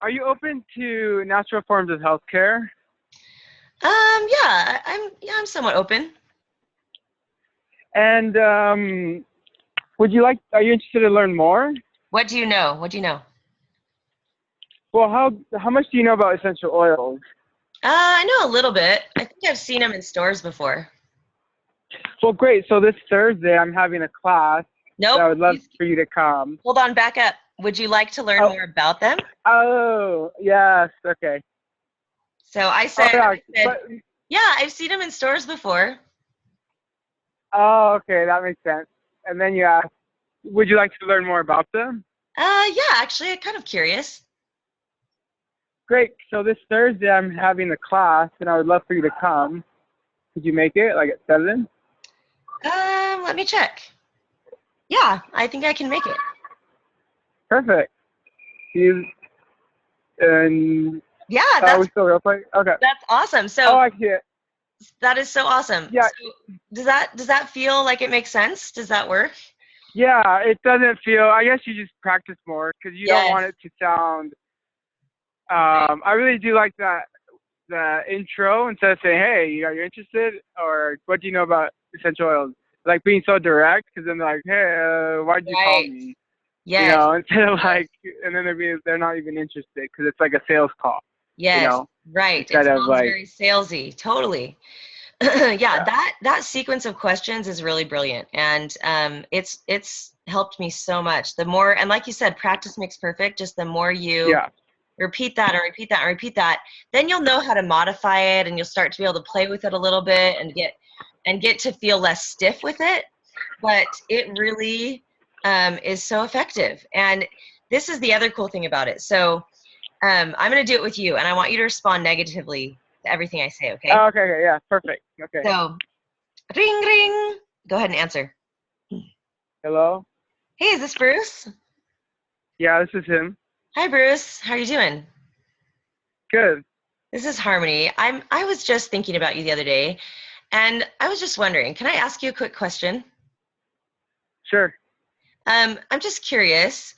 are you open to natural forms of healthcare? Yeah, I'm somewhat open. And are you interested to learn more? What do you know? What do you know? Well, how much do you know about essential oils? I know a little bit. I think I've seen them in stores before. Well, great. So this Thursday, I'm having a class. Nope. I would love for you to come. Hold on, back up. Would you like to learn more about them? Oh, yes. Okay. So I said, yeah, I've seen them in stores before. Oh, okay. That makes sense. And then you asked, would you like to learn more about them? Yeah, actually, I'm kind of curious. Great. So this Thursday, I'm having a class, and I would love for you to come. Could you make it, like at 7? Let me check. Yeah, I think I can make it. Perfect. Yeah, that's we still real quick? Okay. That's awesome. So I see it. That is so awesome. Yeah. So does that feel like it makes sense? Does that work? Yeah, it doesn't feel. I guess you just practice more because you don't want it to sound. I really do like the intro instead of saying, "Hey, are you interested?" or "What do you know about essential oils?" like being so direct, because then they're like, hey, why'd you call Right. me? Yes. Instead of like, and then they're not even interested because it's like a sales call. Yes. Right. It Instead of sounds like, very salesy. Totally. Yeah, that sequence of questions is really brilliant, and it's helped me so much. The more, and like you said, practice makes perfect. Just the more you yeah, repeat that and repeat that and repeat that, then you'll know how to modify it, and you'll start to be able to play with it a little bit and get to feel less stiff with it. But it really is so effective. And this is the other cool thing about it. So I'm going to do it with you, and I want you to respond negatively to everything I say. Okay? oh, okay, yeah, perfect. Okay. So, ring, ring. Go ahead and answer. Hello. Hey, is this Bruce? Yeah, this is him. Hi, Bruce. How are you doing? Good. This is Harmony. I was just thinking about you the other day, and I was just wondering, can I ask you a quick question? Sure. I'm just curious.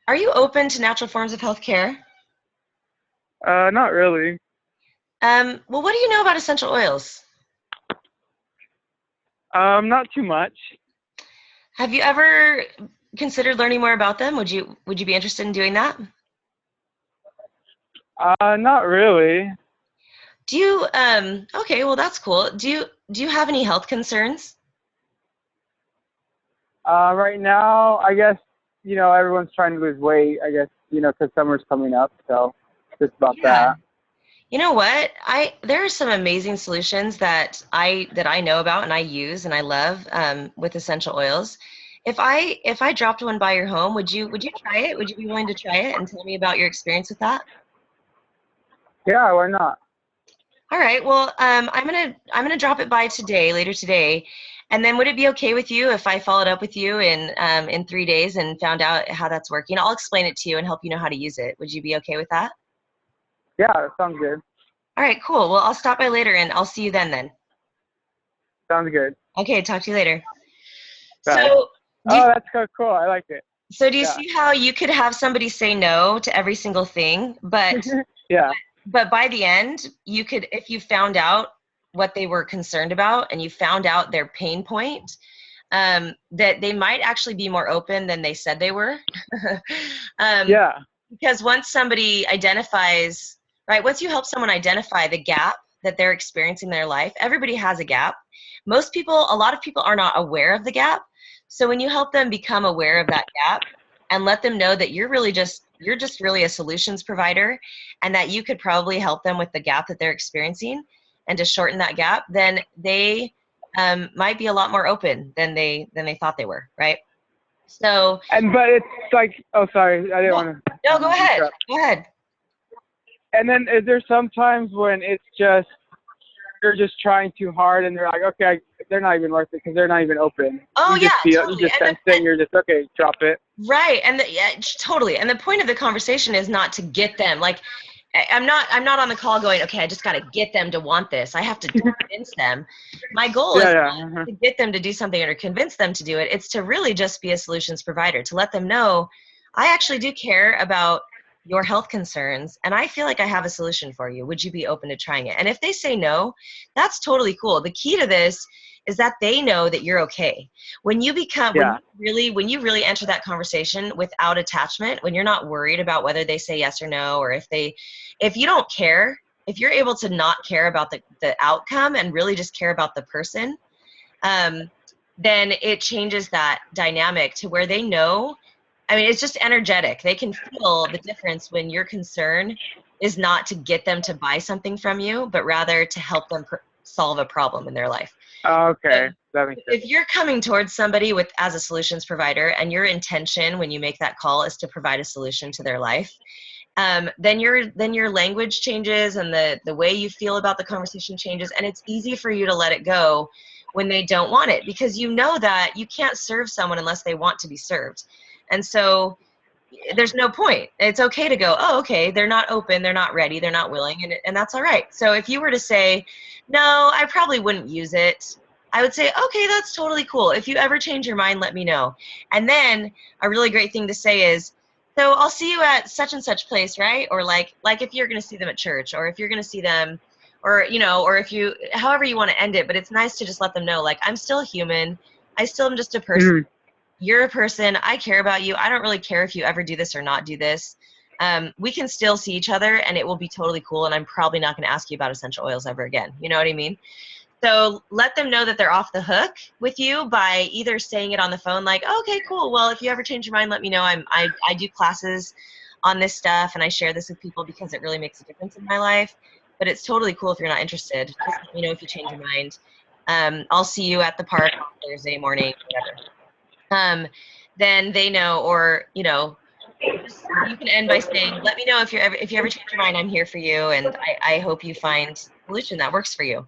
Are you open to natural forms of healthcare? Not really. Well, what do you know about essential oils? Not too much. Have you ever considered learning more about them? Would you be interested in doing that? Not really. Do you okay, well that's cool. Do you have any health concerns? Right now, I guess, everyone's trying to lose weight, I guess, because summer's coming up, so just about Yeah. that. You know what? There are some amazing solutions that I know about and I use and I love with essential oils. If I dropped one by your home, would you try it? Would you be willing to try it and tell me about your experience with that? Yeah, why not? All right. Well, I'm gonna drop it by today, later today, and then would it be okay with you if I followed up with you in 3 days and found out how that's working? I'll explain it to you and help you know how to use it. Would you be okay with that? Yeah, that sounds good. All right. Cool. Well, I'll stop by later and I'll see you then. Then. Sounds good. Okay. Talk to you later. Bye. So, do you, Oh, that's so cool. I like it. so do you Yeah. see how you could have somebody say no to every single thing, but Yeah. by the end, you could, if you found out what they were concerned about and you found out their pain point, that they might actually be more open than they said they were. Yeah. Because once somebody identifies, right, once you help someone identify the gap that they're experiencing in their life, everybody has a gap. A lot of people are not aware of the gap. So when you help them become aware of that gap and let them know that you're just really a solutions provider and that you could probably help them with the gap that they're experiencing and to shorten that gap, then they might be a lot more open than they thought they were, right? So But it's like, oh, sorry, I didn't want to. no, go ahead. Interrupt. Go ahead. And then is there sometimes when it's just you're just trying too hard and they're like, okay, they're not even worth it because they're not even open. Oh You just yeah, feel, totally. you just sense it, and you're just okay, drop it. Right, and yeah, totally. And the point of the conversation is not to get them. Like, I'm not on the call going, okay, I just got to get them to want this. I have to convince them. My goal is Yeah. not to get them to do something or convince them to do it. It's to really just be a solutions provider, to let them know, I actually do care about your health concerns, and I feel like I have a solution for you. Would you be open to trying it? And if they say no, that's totally cool. The key to this is that they know that you're okay. When you really enter that conversation without attachment, when you're not worried about whether they say yes or no, or if you don't care, if you're able to not care about the outcome and really just care about the person, then it changes that dynamic to where they know. I mean, it's just energetic. They can feel the difference when your concern is not to get them to buy something from you, but rather to help them solve a problem in their life. Oh, okay, So that makes sense. if you're coming towards somebody as a solutions provider and your intention when you make that call is to provide a solution to their life, then your language changes and the way you feel about the conversation changes, and it's easy for you to let it go when they don't want it, because you know that you can't serve someone unless they want to be served. And so there's no point. It's okay to go, oh, okay, they're not open, they're not ready, they're not willing, and that's all right. So if you were to say, no, I probably wouldn't use it, I would say, okay, that's totally cool. If you ever change your mind, let me know. And then a really great thing to say is, so I'll see you at such and such place, right? Or like if you're going to see them at church, or if you're going to see them, or, or if you, however you want to end it, but it's nice to just let them know, like, I'm still human. I still am just a person. You're a person. I care about you. I don't really care if you ever do this or not do this. We can still see each other, and it will be totally cool, and I'm probably not going to ask you about essential oils ever again. You know what I mean? So let them know that they're off the hook with you by either saying it on the phone, like, oh, okay, cool. Well, if you ever change your mind, let me know. I do classes on this stuff, and I share this with people because it really makes a difference in my life. But it's totally cool if you're not interested. Just let me know if you change your mind. I'll see you at the park on Thursday morning, whatever. Then they know, or, you know, you can end by saying, let me know if you ever change your mind. I'm here for you, and I hope you find a solution that works for you.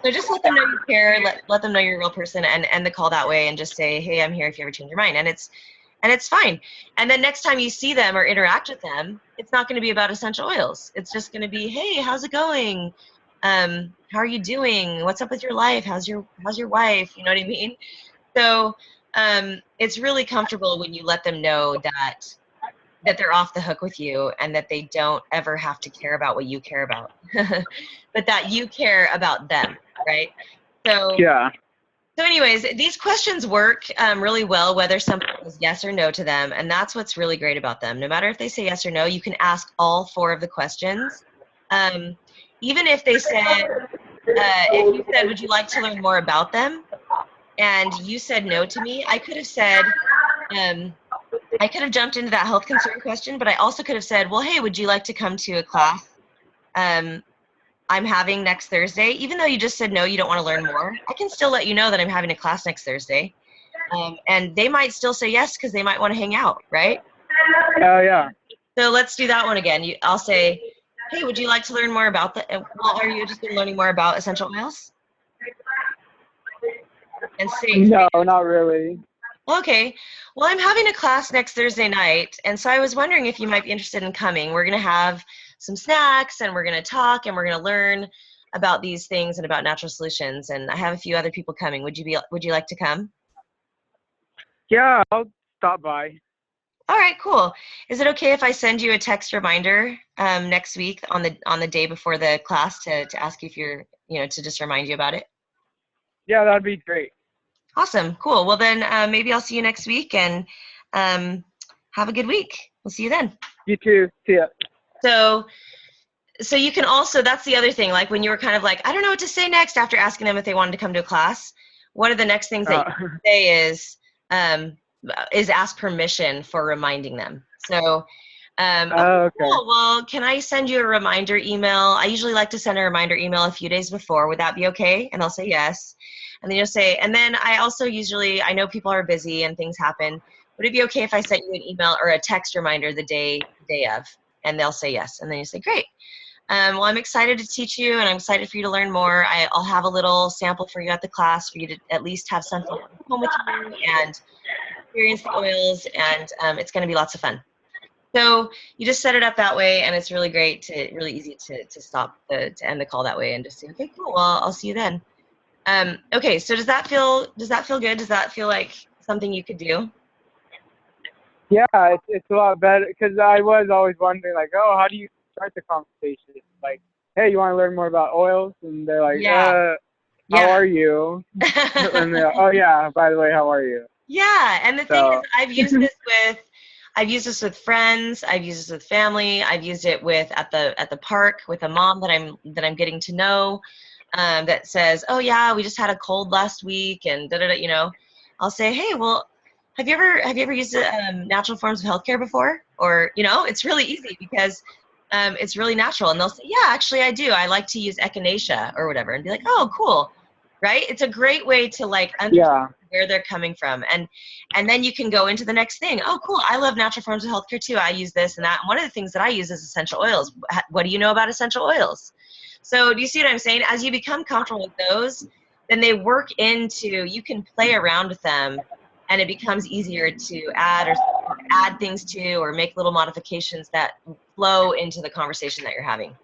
So just let them know you care, let them know you're a real person, and end the call that way, and just say, hey, I'm here if you ever change your mind. And it's fine. And then next time you see them or interact with them, it's not going to be about essential oils. It's just going to be, hey, how's it going? How are you doing? What's up with your life? How's your wife? You know what I mean? So it's really comfortable when you let them know that they're off the hook with you, and that they don't ever have to care about what you care about, but that you care about them, right? So Yeah. So anyways, these questions work really well, whether something is yes or no to them, and that's what's really great about them. No matter if they say yes or no, you can ask all 4 of the questions. Even if they said, if you said, would you like to learn more about them? And you said no to me, I could have said, I could have jumped into that health concern question, but I also could have said, well, hey, would you like to come to a class I'm having next Thursday? Even though you just said no, you don't want to learn more, I can still let you know that I'm having a class next Thursday. And they might still say yes because they might want to hang out, right? Oh, yeah. So let's do that one again. I'll say, hey, would you like to learn more about well, are you interested in learning more about essential oils? And say, No, not really. okay, well, I'm having a class next Thursday night, and so I was wondering if you might be interested in coming. We're going to have some snacks, and we're going to talk, and we're going to learn about these things and about natural solutions, and I have a few other people coming. Would you like to come? Yeah, I'll stop by. All right, cool. Is it okay if I send you a text reminder next week on the day before the class to ask you if you're, to just remind you about it? Yeah, that'd be great. Awesome, cool. Well, then maybe I'll see you next week, and have a good week. We'll see you then. You too. See ya. So you can also, that's the other thing, like when you were kind of like, I don't know what to say next after asking them if they wanted to come to a class, one of the next things that you can say is ask permission for reminding them. So, okay. Cool. Well, can I send you a reminder email? I usually like to send a reminder email a few days before. Would that be okay? And they'll say yes. And then you'll say, and then I also usually, I know people are busy and things happen. Would it be okay if I sent you an email or a text reminder the day of? And they'll say yes. And then you say, great. Well, I'm excited to teach you, and I'm excited for you to learn more. I'll have a little sample for you at the class for you to at least have something at home with you and experience the oils, and it's going to be lots of fun. So you just set it up that way, and it's really great, really easy to stop, to end the call that way, and just say, okay, cool, well, I'll see you then. Okay, so does that feel good? Does that feel like something you could do? Yeah, it's a lot better, because I was always wondering, like, oh, how do you start the conversation? Like, hey, you want to learn more about oils? And they're like, how are you? And they're like, oh yeah, by the way, how are you? Yeah, and the thing is, I've used this with friends, I've used this with family, I've used it at the park with a mom that I'm getting to know, that says, oh yeah, we just had a cold last week, and I'll say, hey, well, have you ever used natural forms of healthcare before? Or, it's really easy because it's really natural. And they'll say, yeah, actually I do. I like to use echinacea or whatever, and be like, oh, cool. Right? It's a great way to understand where they're coming from. And then you can go into the next thing. Oh, cool. I love natural forms of healthcare too. I use this and that. And one of the things that I use is essential oils. What do you know about essential oils? So do you see what I'm saying? As you become comfortable with those, then they work into, you can play around with them, and it becomes easier to add things to, or make little modifications that flow into the conversation that you're having.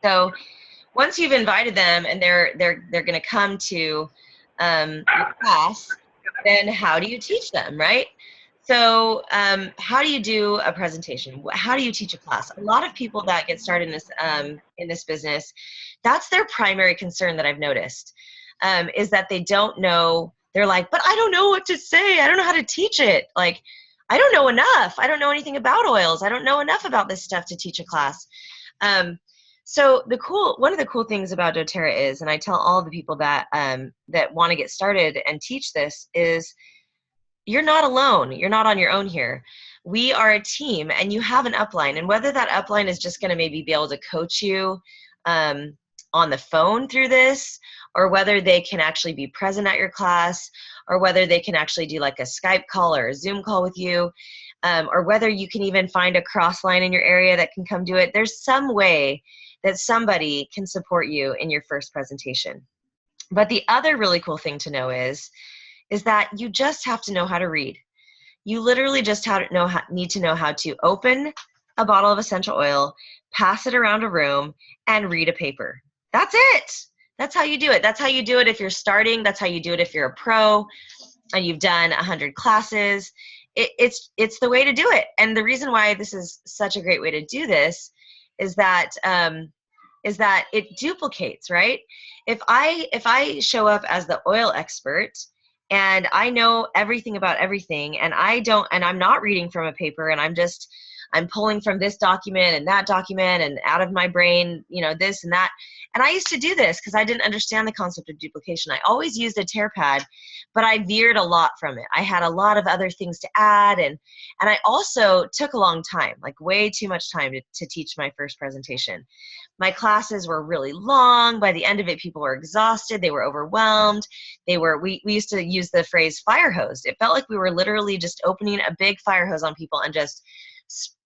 So once you've invited them and they're going to come to your class, then how do you teach them, right? So how do you do a presentation? How do you teach a class? A lot of people that get started in this business, that's their primary concern that I've noticed, is that they don't know they're like, but I don't know what to say. I don't know how to teach it. Like, I don't know enough. I don't know anything about oils. I don't know enough about this stuff to teach a class. So one of the cool things about doTERRA is, and I tell all the people that that want to get started and teach this, is you're not alone. You're not on your own here. We are a team, and you have an upline. And whether that upline is just going to maybe be able to coach you on the phone through this, or whether they can actually be present at your class, or whether they can actually do like a Skype call or a Zoom call with you, or whether you can even find a cross line in your area that can come do it. There's some way that somebody can support you in your first presentation. But the other really cool thing to know is that you just have to know how to read. You literally just need to know how to open a bottle of essential oil, pass it around a room, and read a paper. That's it. That's how you do it. That's how you do it if you're starting. That's how you do it if you're a pro and you've done 100 classes. It's the way to do it. And the reason why this is such a great way to do this is that it duplicates, right? If I show up as the oil expert and I know everything about everything, and I'm not reading from a paper, and I'm pulling from this document and that document and out of my brain, this and that. And I used to do this because I didn't understand the concept of duplication. I always used a tear pad, but I veered a lot from it. I had a lot of other things to add, and I also took a long time, like way too much time to teach my first presentation. My classes were really long. By the end of it, people were exhausted. They were overwhelmed. We used to use the phrase fire hose. It felt like we were literally just opening a big fire hose on people and just,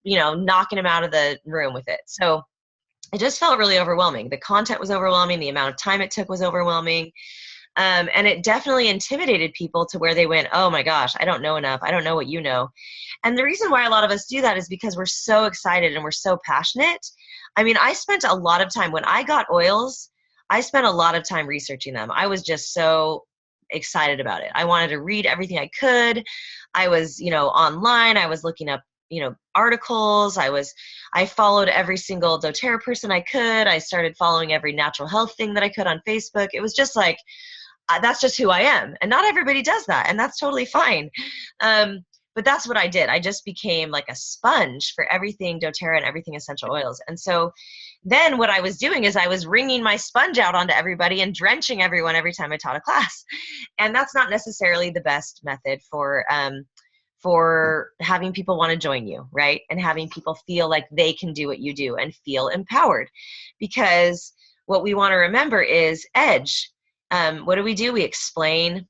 knocking them out of the room with it. So it just felt really overwhelming. The content was overwhelming. The amount of time it took was overwhelming. And it definitely intimidated people to where they went, oh my gosh, I don't know enough. I don't know what you know. And the reason why a lot of us do that is because we're so excited and we're so passionate. I mean, I spent a lot of time when I got oils, I spent a lot of time researching them. I was just so excited about it. I wanted to read everything I could. I was, online. I was looking up, articles. I followed every single doTERRA person I could. I started following every natural health thing that I could on Facebook. It was just like, that's just who I am. And not everybody does that. And that's totally fine. But that's what I did. I just became like a sponge for everything doTERRA and everything essential oils. And so then what I was doing is I was wringing my sponge out onto everybody and drenching everyone every time I taught a class. And that's not necessarily the best method for having people want to join you, right? And having people feel like they can do what you do and feel empowered. Because what we want to remember is edge. What do? We explain,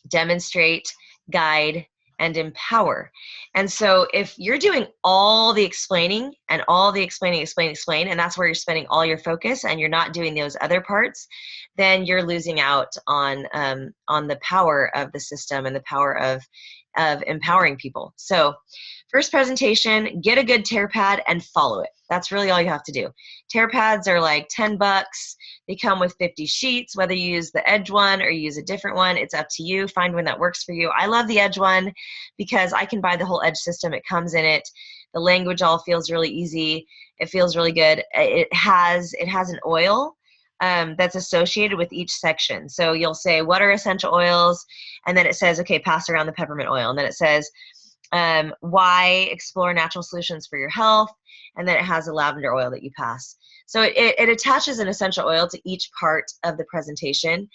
demonstrate, guide, and empower. And so if you're doing all the explaining and all the explain, and that's where you're spending all your focus, and you're not doing those other parts, then you're losing out on the power of the system and the power of empowering people. So first presentation, get a good tear pad and follow it. That's really all you have to do. Tear pads are like $10. They come with 50 sheets. Whether you use the edge one or you use a different one, it's up to you. Find one that works for you. I love the edge one because I can buy the whole edge system. It comes in it. The language all feels really easy. It feels really good. It has an oil that's associated with each section. So you'll say, what are essential oils? And then it says, okay, pass around the peppermint oil. And then it says, why explore natural solutions for your health? And then it has a lavender oil that you pass. So it attaches an essential oil to each part of the presentation,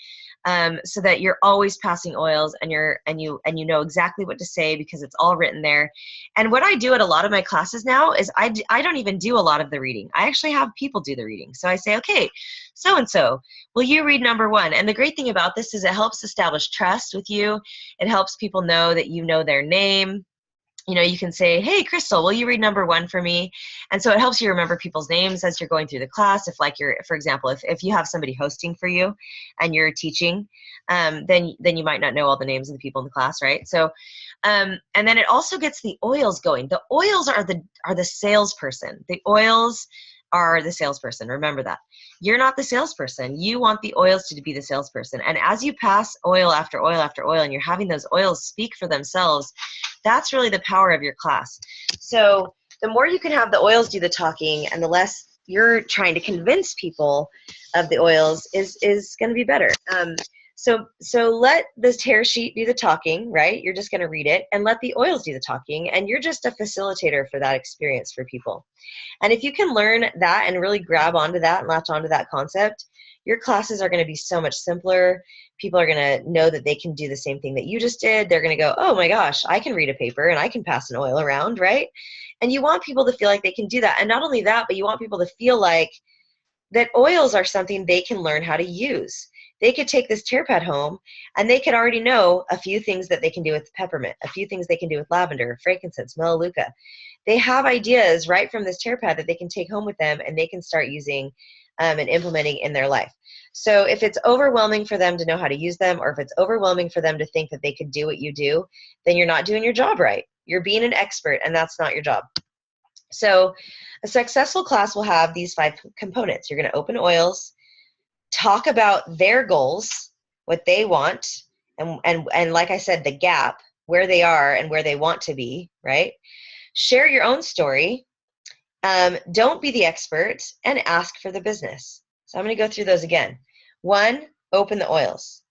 so that you're always passing oils, and you know exactly what to say because it's all written there. And what I do at a lot of my classes now is I don't even do a lot of the reading. I actually have people do the reading. So I say, okay, so-and-so, will you read number 1? And the great thing about this is it helps establish trust with you. It helps people know that you know their name. You can say, hey, Crystal, will you read number 1 for me? And so it helps you remember people's names as you're going through the class. If for example, if you have somebody hosting for you and you're teaching, then you might not know all the names of the people in the class, right? So, and then it also gets the oils going. The oils are the salesperson. The oils are the salesperson. Remember that. You're not the salesperson. You want the oils to be the salesperson. And as you pass oil after oil after oil, and you're having those oils speak for themselves, that's really the power of your class. So the more you can have the oils do the talking and the less you're trying to convince people of the oils is going to be better. So let this tear sheet do the talking, right? You're just going to read it, and let the oils do the talking, and you're just a facilitator for that experience for people. And if you can learn that and really grab onto that and latch onto that concept, your classes are going to be so much simpler. People are going to know that they can do the same thing that you just did. They're going to go, oh my gosh, I can read a paper and I can pass an oil around, right? And you want people to feel like they can do that. And not only that, but you want people to feel like that oils are something they can learn how to use. They could take this tear pad home and they could already know a few things that they can do with peppermint, a few things they can do with lavender, frankincense, melaleuca. They have ideas right from this tear pad that they can take home with them and they can start using and implementing in their life. So if it's overwhelming for them to know how to use them, or if it's overwhelming for them to think that they could do what you do, then you're not doing your job right. You're being an expert and that's not your job. So a successful class will have these 5 components. You're going to open oils, talk about their goals, what they want, and like I said, the gap, where they are and where they want to be, right? Share your own story. Don't be the expert, and ask for the business. So I'm going to go through those again. 1, open the oils.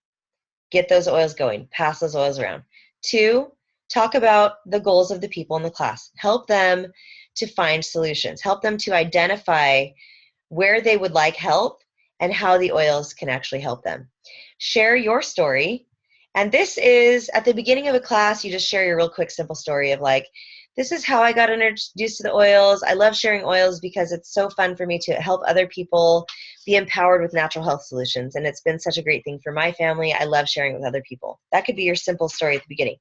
Get those oils going. Pass those oils around. 2, talk about the goals of the people in the class. Help them to find solutions. Help them to identify where they would like help and how the oils can actually help them. Share your story. And this is, at the beginning of a class, you just share your real quick, simple story of like, this is how I got introduced to the oils. I love sharing oils because it's so fun for me to help other people be empowered with natural health solutions. And it's been such a great thing for my family. I love sharing with other people. That could be your simple story at the beginning.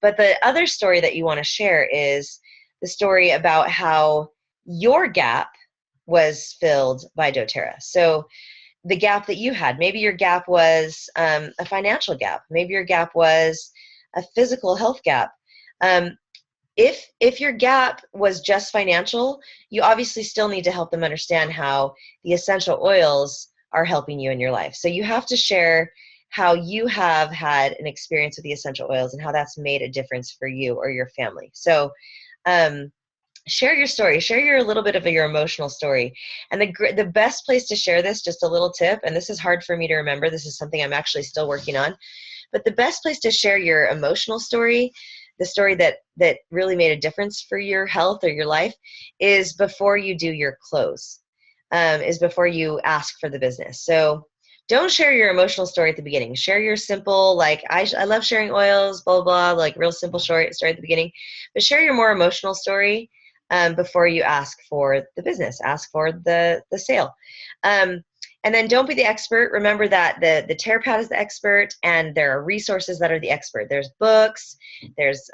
But the other story that you want to share is the story about how your gap was filled by doTERRA. So the gap that you had, maybe your gap was a financial gap. Maybe your gap was a physical health gap. If your gap was just financial, you obviously still need to help them understand how the essential oils are helping you in your life. So you have to share how you have had an experience with the essential oils and how that's made a difference for you or your family. So share your story. Share your little bit of your emotional story. And the best place to share this, just a little tip, and this is hard for me to remember. This is something I'm actually still working on. But the best place to share your emotional story, the story that really made a difference for your health or your life, is before you do your close, is before you ask for the business. So don't share your emotional story at the beginning. Share your simple, like, I love sharing oils, blah, blah, blah, like real simple story at the beginning. But share your more emotional story before you ask for the business, ask for the sale. And then don't be the expert. Remember that the tear pad is the expert, and there are resources that are the expert. There's books, there's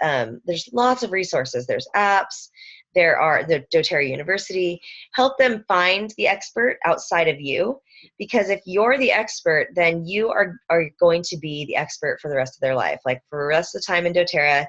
lots of resources, there's apps, there are the doTERRA University. Help them find the expert outside of you, because if you're the expert, then you are going to be the expert for the rest of their life. Like for the rest of the time in doTERRA,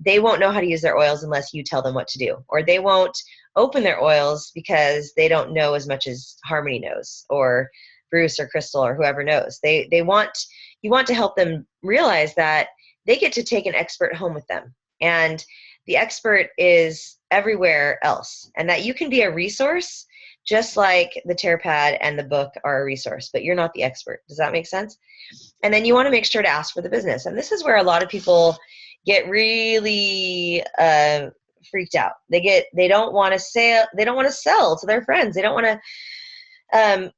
they won't know how to use their oils unless you tell them what to do, or they won't open their oils because they don't know as much as Harmony knows, or Bruce or Crystal or whoever knows. You want to help them realize that they get to take an expert home with them, and the expert is everywhere else, and that you can be a resource just like the tear pad and the book are a resource, but you're not the expert. Does that make sense? And then you want to make sure to ask for the business. And this is where a lot of people get really freaked out. They don't want to sell to their friends. They don't want to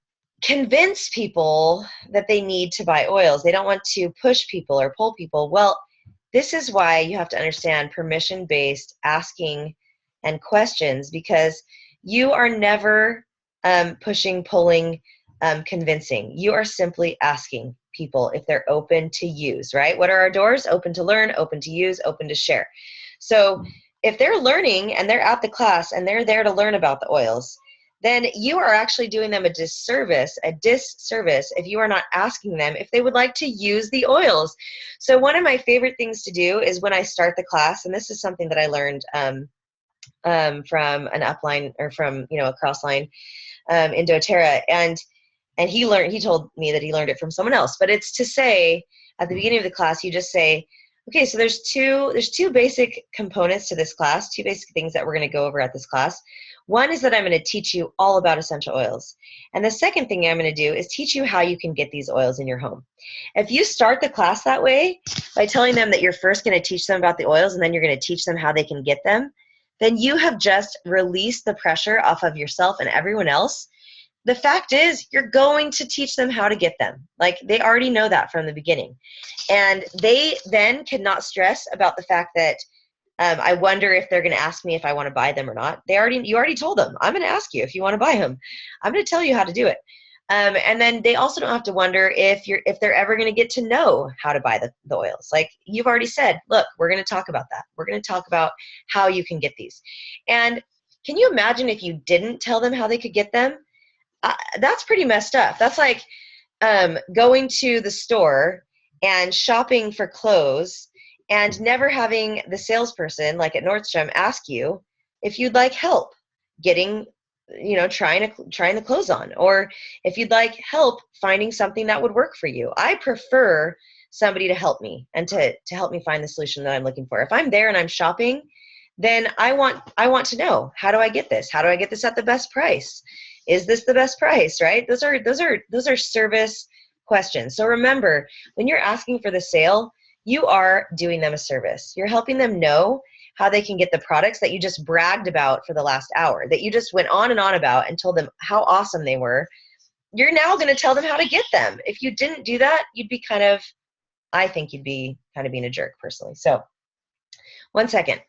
convince people that they need to buy oils. They don't want to push people or pull people. Well, this is why you have to understand permission-based asking and questions, because you are never pushing, pulling, convincing. You are simply asking people if they're open to use, right? What are our doors? Open to learn, open to use, open to share. So if they're learning and they're at the class and they're there to learn about the oils, then you are actually doing them a disservice if you are not asking them if they would like to use the oils. So one of my favorite things to do is when I start the class, and this is something that I learned from an upline, or from a crossline in doTERRA, and he told me that he learned it from someone else. But it's to say, at the beginning of the class, you just say, Okay, so there's two basic components to this class, two basic things that we're going to go over at this class. One is that I'm going to teach you all about essential oils. And the second thing I'm going to do is teach you how you can get these oils in your home. If you start the class that way, by telling them that you're first going to teach them about the oils and then you're going to teach them how they can get them, then you have just released the pressure off of yourself and everyone else. The fact is, you're going to teach them how to get them. Like, they already know that from the beginning. And they then cannot stress about the fact that I wonder if they're going to ask me if I want to buy them or not. You already told them, I'm going to ask you if you want to buy them. I'm going to tell you how to do it. And then they also don't have to wonder if they're ever going to get to know how to buy the oils. Like, you've already said, look, we're going to talk about that. We're going to talk about how you can get these. And can you imagine if you didn't tell them how they could get them? That's pretty messed up. That's like going to the store and shopping for clothes and never having the salesperson, like at Nordstrom, ask you if you'd like help getting, trying the clothes on, or if you'd like help finding something that would work for you. I prefer somebody to help me and to help me find the solution that I'm looking for. If I'm there and I'm shopping, then I want to know, how do I get this? How do I get this at the best price? Is this the best price, right? Those are service questions. So remember, when you're asking for the sale, you are doing them a service. You're helping them know how they can get the products that you just bragged about for the last hour, that you just went on and on about and told them how awesome they were. You're now going to tell them how to get them. If you didn't do that, I think you'd be kind of being a jerk personally. So, one second.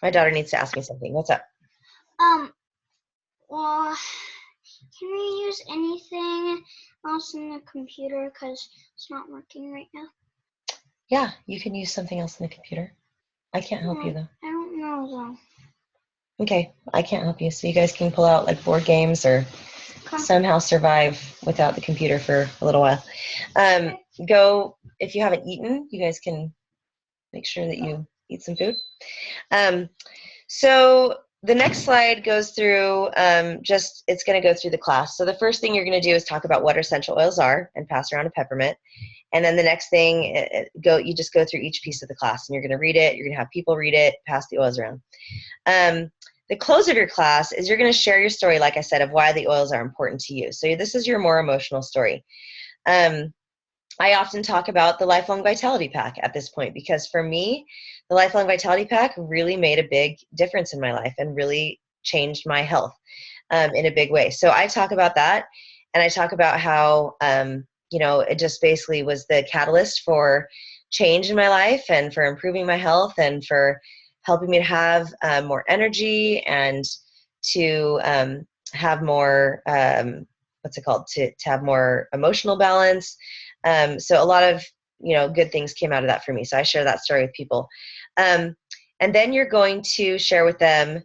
My daughter needs to ask me something. What's up? Well, can we use anything else in the computer because it's not working right now? Yeah, you can use something else in the computer. I can't help you, though. I don't know, though. Okay, I can't help you. So you guys can pull out like board games or somehow survive without the computer for a little while. Go, if you haven't eaten, you guys can make sure that you eat some food. So the next slide goes through it's going to go through the class. So the first thing you're going to do is talk about what essential oils are and pass around a peppermint. And then the next thing, you just go through each piece of the class and you're going to read it. You're going to have people read it, pass the oils around. The close of your class is you're going to share your story, like I said, of why the oils are important to you. So this is your more emotional story. I often talk about the Lifelong Vitality Pack at this point because for me, the Lifelong Vitality Pack really made a big difference in my life and really changed my health in a big way. So I talk about that, and I talk about how, it just basically was the catalyst for change in my life and for improving my health and for helping me to have more energy and to have more, to have more emotional balance. So a lot of, good things came out of that for me. So I share that story with people. And then you're going to share with them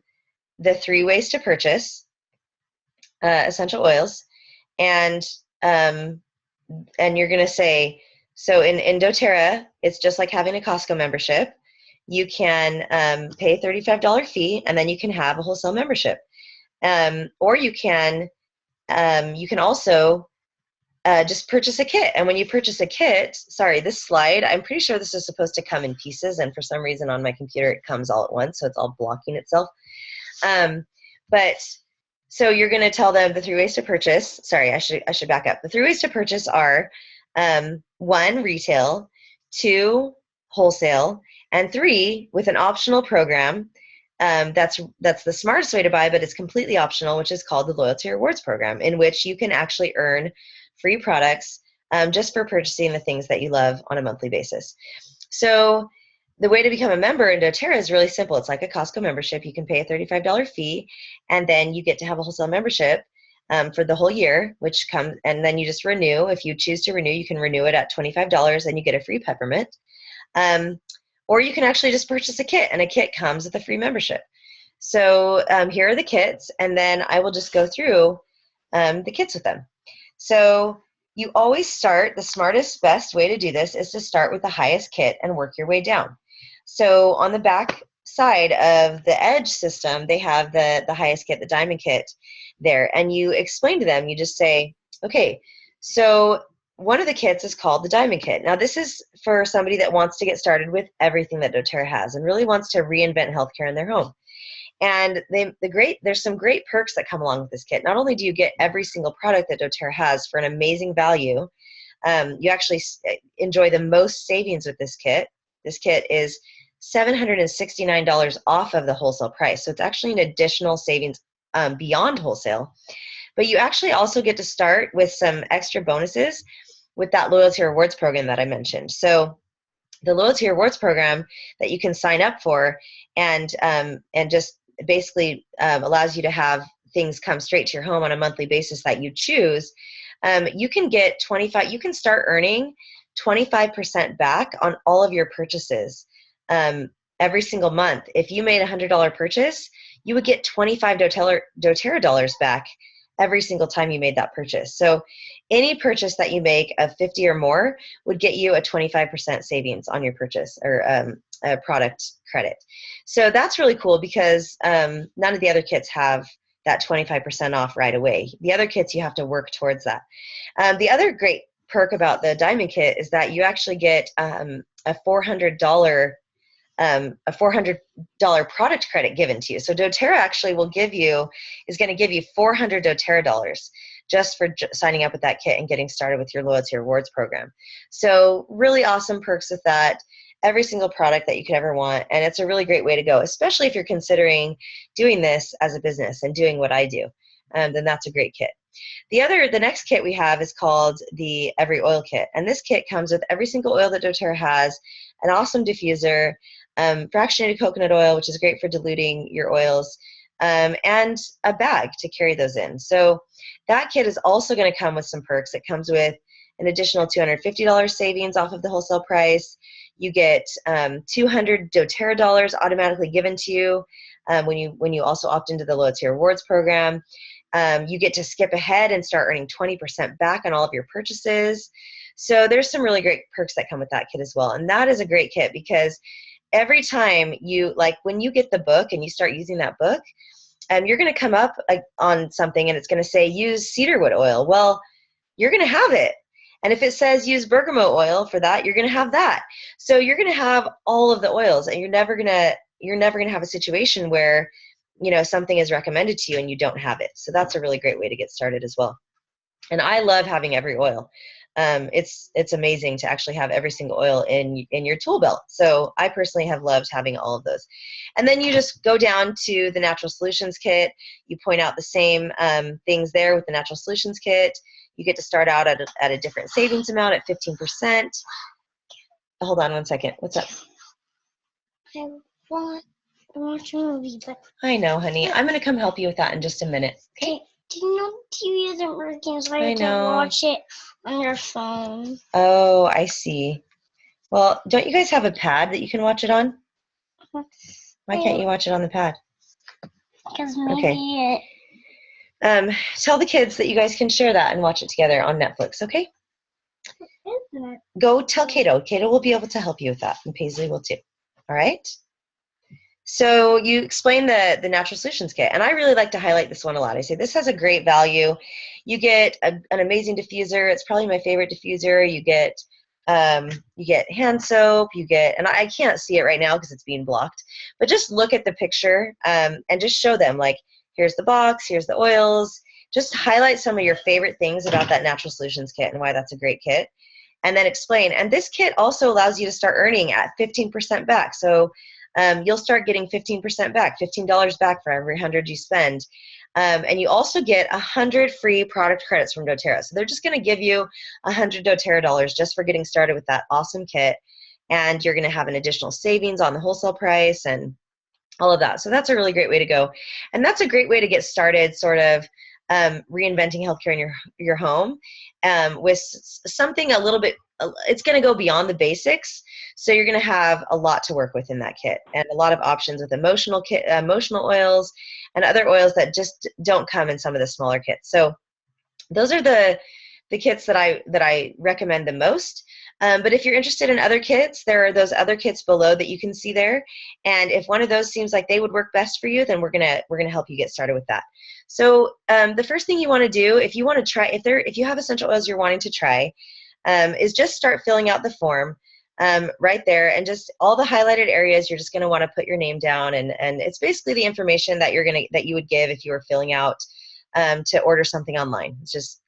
the 3 ways to purchase essential oils. And you're going to say, so in doTERRA, it's just like having a Costco membership. You can pay a $35 fee, and then you can have a wholesale membership. Or you can also just purchase a kit. And when you purchase a kit, this slide, I'm pretty sure this is supposed to come in pieces, and for some reason on my computer it comes all at once, so it's all blocking itself. So you're going to tell them the 3 ways to purchase. Sorry, I should back up. The 3 ways to purchase are 1, retail, 2, wholesale, and 3, with an optional program. That's the smartest way to buy, but it's completely optional, which is called the Loyalty Rewards Program, in which you can actually earn free products just for purchasing the things that you love on a monthly basis. So the way to become a member in doTERRA is really simple. It's like a Costco membership. You can pay a $35 fee, and then you get to have a wholesale membership for the whole year, and then you just renew. If you choose to renew, you can renew it at $25, and you get a free peppermint. Or you can actually just purchase a kit, and a kit comes with a free membership. So here are the kits, and then I will just go through the kits with them. So you always start, the smartest, best way to do this is to start with the highest kit and work your way down. So on the back side of the Edge system, they have the highest kit, the diamond kit there, and you explain to them, you just say, okay, so one of the kits is called the Diamond Kit. Now, this is for somebody that wants to get started with everything that doTERRA has and really wants to reinvent healthcare in their home. And there's some great perks that come along with this kit. Not only do you get every single product that doTERRA has for an amazing value, you actually enjoy the most savings with this kit. This kit is $769 off of the wholesale price. So it's actually an additional savings beyond wholesale. But you actually also get to start with some extra bonuses with that loyalty rewards program that I mentioned. So the loyalty rewards program that you can sign up for and just basically allows you to have things come straight to your home on a monthly basis that you choose. You can start earning 25% back on all of your purchases every single month. If you made a $100 purchase, you would get 25 doTERRA dollars back every single time you made that purchase. So any purchase that you make of 50 or more would get you a 25% savings on your purchase or a product credit. So that's really cool because none of the other kits have that 25% off right away. The other kits, you have to work towards that. The other great perk about the Diamond Kit is that you actually get a $400 product credit given to you. So doTERRA actually is going to give you 400 doTERRA dollars just for signing up with that kit and getting started with your loyalty rewards program. So really awesome perks with that. Every single product that you could ever want. And it's a really great way to go, especially if you're considering doing this as a business and doing what I do. Then that's a great kit. The next kit we have is called the Every Oil Kit. And this kit comes with every single oil that doTERRA has, an awesome diffuser, fractionated coconut oil, which is great for diluting your oils, and a bag to carry those in. So that kit is also going to come with some perks. It comes with an additional $250 savings off of the wholesale price. You get 200 doTERRA dollars automatically given to you when you also opt into the loyalty rewards program. You get to skip ahead and start earning 20% back on all of your purchases. So there's some really great perks that come with that kit as well. And that is a great kit because every time when you get the book and you start using that book, you're going to come up on something and it's going to say use cedarwood oil. Well, you're going to have it. And if it says use bergamot oil for that, you're going to have that. So you're going to have all of the oils, and you're never going to have a situation where, something is recommended to you and you don't have it. So that's a really great way to get started as well. And I love having every oil. It's amazing to actually have every single oil in your tool belt. So I personally have loved having all of those. And then you just go down to the Natural Solutions Kit. You point out the same things there with the Natural Solutions Kit. You get to start out at a different savings amount at 15%. Hold on one second. What's up? I want to watch a movie, but I know, honey. I'm going to come help you with that in just a minute. Okay. Didn't know the TV isn't working, so I had to watch it on your phone. Oh, I see. Well, don't you guys have a pad that you can watch it on? Why can't you watch it on the pad? Because maybe tell the kids that you guys can share that and watch it together on Netflix, okay? Go tell Cato. Cato will be able to help you with that, and Paisley will too. All right? So you explain the Natural Solutions Kit, and I really like to highlight this one a lot. I say this has a great value. You get an amazing diffuser. It's probably my favorite diffuser. You get hand soap. And I can't see it right now because it's being blocked, but just look at the picture and just show them, like, here's the box, here's the oils. Just highlight some of your favorite things about that Natural Solutions Kit and why that's a great kit, and then explain. And this kit also allows you to start earning at 15% back. So you'll start getting 15% back, $15 back for every 100 you spend. And you also get 100 free product credits from doTERRA. So they're just going to give you 100 doTERRA dollars just for getting started with that awesome kit. And you're going to have an additional savings on the wholesale price and all of that. So that's a really great way to go. And that's a great way to get started sort of reinventing healthcare in your home with something a little bit, it's going to go beyond the basics. So you're going to have a lot to work with in that kit, and a lot of options with emotional oils and other oils that just don't come in some of the smaller kits. So those are the kits that I recommend the most. But if you're interested in other kits, there are those other kits below that you can see there. And if one of those seems like they would work best for you, then we're gonna help you get started with that. So the first thing you want to do, if you want to try, if you have essential oils you're wanting to try, is just start filling out the form right there, and just all the highlighted areas you're just going to want to put your name down, and it's basically the information that you would give if you were filling out to order something online.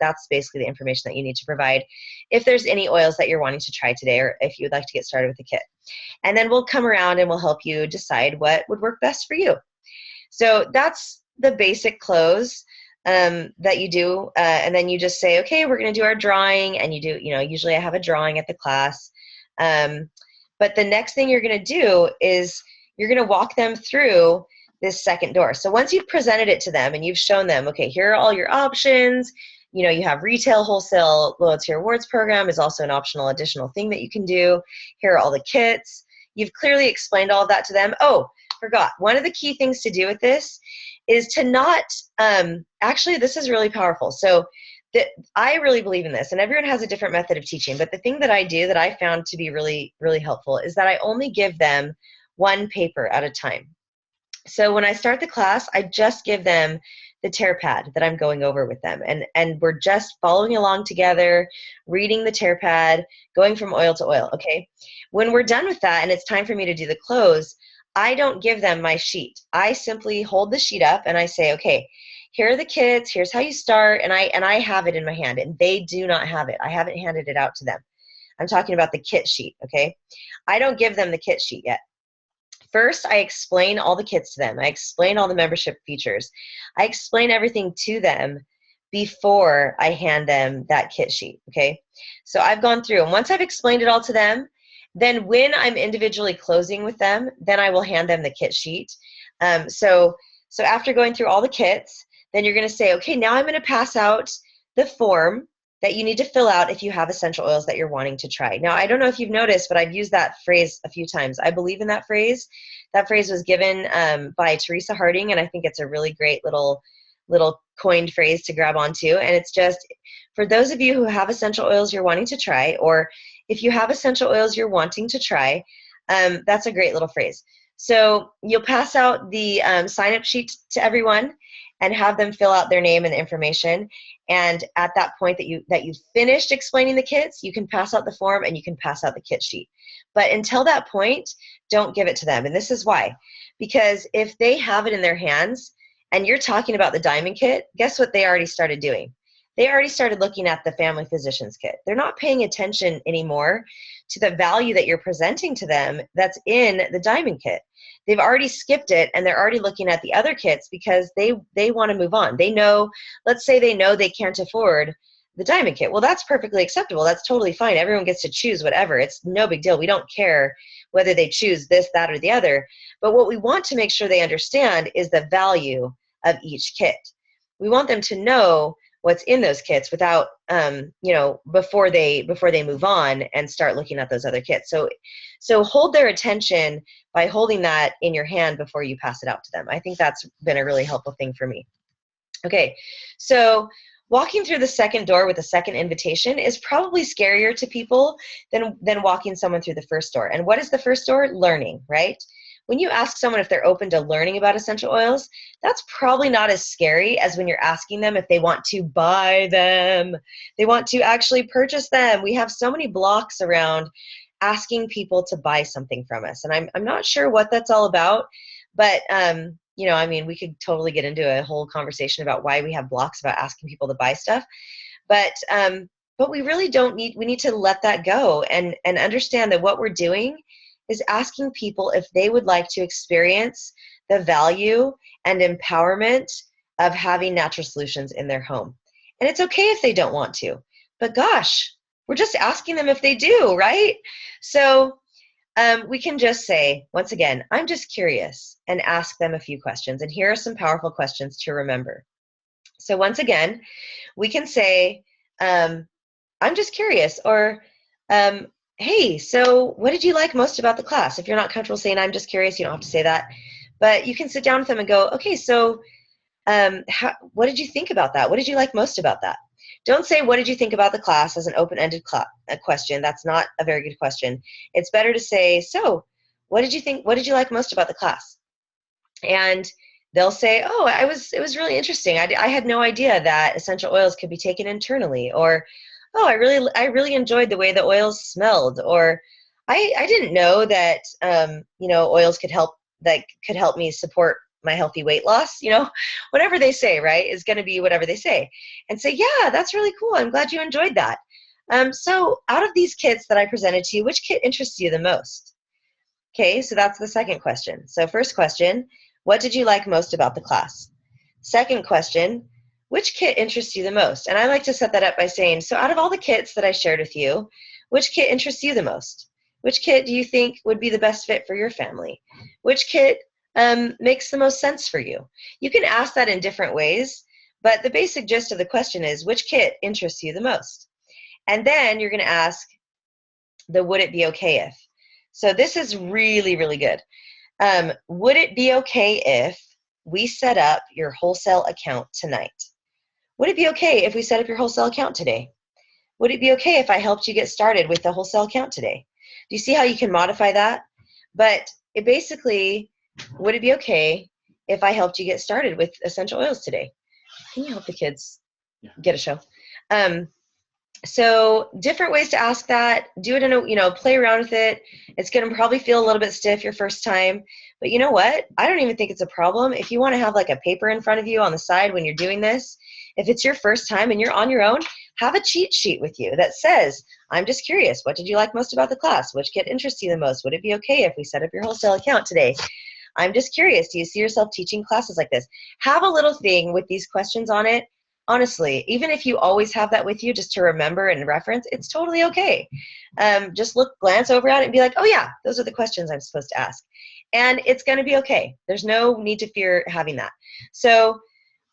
That's basically the information that you need to provide if there's any oils that you're wanting to try today, or if you would like to get started with the kit. And then we'll come around and we'll help you decide what would work best for you. So that's the basic close that you do, and then you just say, okay, we're going to do our drawing, and you do, usually I have a drawing at the class. But the next thing you're going to do is you're going to walk them through this second door. So once you've presented it to them and you've shown them, okay, here are all your options, you have retail, wholesale, loyalty rewards program is also an optional additional thing that you can do. Here are all the kits. You've clearly explained all of that to them. Oh, forgot. One of the key things to do with this is to not, actually, this is really powerful. So I really believe in this, and everyone has a different method of teaching, but the thing that I do that I found to be really, really helpful is that I only give them one paper at a time. So when I start the class, I just give them the tear pad that I'm going over with them, and we're just following along together, reading the tear pad, going from oil to oil, okay? When we're done with that and it's time for me to do the close, I don't give them my sheet. I simply hold the sheet up and I say, okay, here are the kits, here's how you start, and I have it in my hand, and they do not have it. I haven't handed it out to them. I'm talking about the kit sheet, okay? I don't give them the kit sheet yet. First, I explain all the kits to them. I explain all the membership features. I explain everything to them before I hand them that kit sheet, okay? So I've gone through, and once I've explained it all to them, then when I'm individually closing with them, then I will hand them the kit sheet. So after going through all the kits, then you're going to say, okay, now I'm going to pass out the form that you need to fill out if you have essential oils that you're wanting to try. Now, I don't know if you've noticed, but I've used that phrase a few times. I believe in that phrase. That phrase was given by Teresa Harding, and I think it's a really great little coined phrase to grab onto. And it's just, for those of you who have essential oils you're wanting to try, or if you have essential oils you're wanting to try, that's a great little phrase. So you'll pass out the sign-up sheet to everyone and have them fill out their name and information. And at that point that you've finished explaining the kits, you can pass out the form and you can pass out the kit sheet. But until that point, don't give it to them. And this is why. Because if they have it in their hands and you're talking about the diamond kit, guess what they already started doing? They already started looking at the family physician's kit. They're not paying attention anymore to the value that you're presenting to them that's in the diamond kit. They've already skipped it, and they're already looking at the other kits because they want to move on. They know, let's say they know they can't afford the diamond kit. Well, that's perfectly acceptable. That's totally fine. Everyone gets to choose whatever. It's no big deal. We don't care whether they choose this, that, or the other. But what we want to make sure they understand is the value of each kit. We want them to know what's in those kits without, before they move on and start looking at those other kits. So hold their attention by holding that in your hand before you pass it out to them. I think that's been a really helpful thing for me. Okay, so walking through the second door with the second invitation is probably scarier to people than walking someone through the first door. And what is the first door? Learning, right? When you ask someone if they're open to learning about essential oils, that's probably not as scary as when you're asking them if they want to buy them. They want to actually purchase them. We have so many blocks around asking people to buy something from us. And I'm not sure what that's all about, but we could totally get into a whole conversation about why we have blocks about asking people to buy stuff. But we really we need to let that go and understand that what we're doing is asking people if they would like to experience the value and empowerment of having natural solutions in their home. And it's okay if they don't want to, but gosh, we're just asking them if they do, right? So we can just say, once again, I'm just curious, and ask them a few questions. And here are some powerful questions to remember. So once again, we can say, I'm just curious, or hey, so what did you like most about the class? If you're not comfortable saying I'm just curious, you don't have to say that. But you can sit down with them and go, okay, so what did you think about that? What did you like most about that? Don't say, what did you think about the class as an open-ended question. That's not a very good question. It's better to say, so what did you think? What did you like most about the class? And they'll say, oh, it was really interesting. I had no idea that essential oils could be taken internally, or oh, I really enjoyed the way the oils smelled, or I didn't know that, you know, oils could help me support my healthy weight loss. You know, whatever they say, right, is going to be whatever they say. And say, yeah, that's really cool. I'm glad you enjoyed that. So out of these kits that I presented to you, which kit interests you the most? Okay, so that's the second question. So first question, what did you like most about the class? Second question, which kit interests you the most? And I like to set that up by saying, so out of all the kits that I shared with you, which kit interests you the most? Which kit do you think would be the best fit for your family? Which kit makes the most sense for you? You can ask that in different ways, but the basic gist of the question is, which kit interests you the most? And then you're going to ask the would it be okay if. So this is really, really good. Would it be okay if we set up your wholesale account tonight? Would it be okay if we set up your wholesale account today? Would it be okay if I helped you get started with the wholesale account today? Do you see how you can modify that? But it basically, would it be okay if I helped you get started with essential oils today? Can you help the kids get a show? So different ways to ask that. Do it in a, you know, play around with it. It's going to probably feel a little bit stiff your first time, but you know what? I don't even think it's a problem. If you want to have like a paper in front of you on the side when you're doing this, if it's your first time and you're on your own, have a cheat sheet with you that says, I'm just curious, what did you like most about the class? Which kit interests you the most? Would it be okay if we set up your wholesale account today? I'm just curious, do you see yourself teaching classes like this? Have a little thing with these questions on it. Honestly, even if you always have that with you just to remember and reference, it's totally okay. Just glance over at it and be like, oh yeah, those are the questions I'm supposed to ask. And it's going to be okay. There's no need to fear having that. So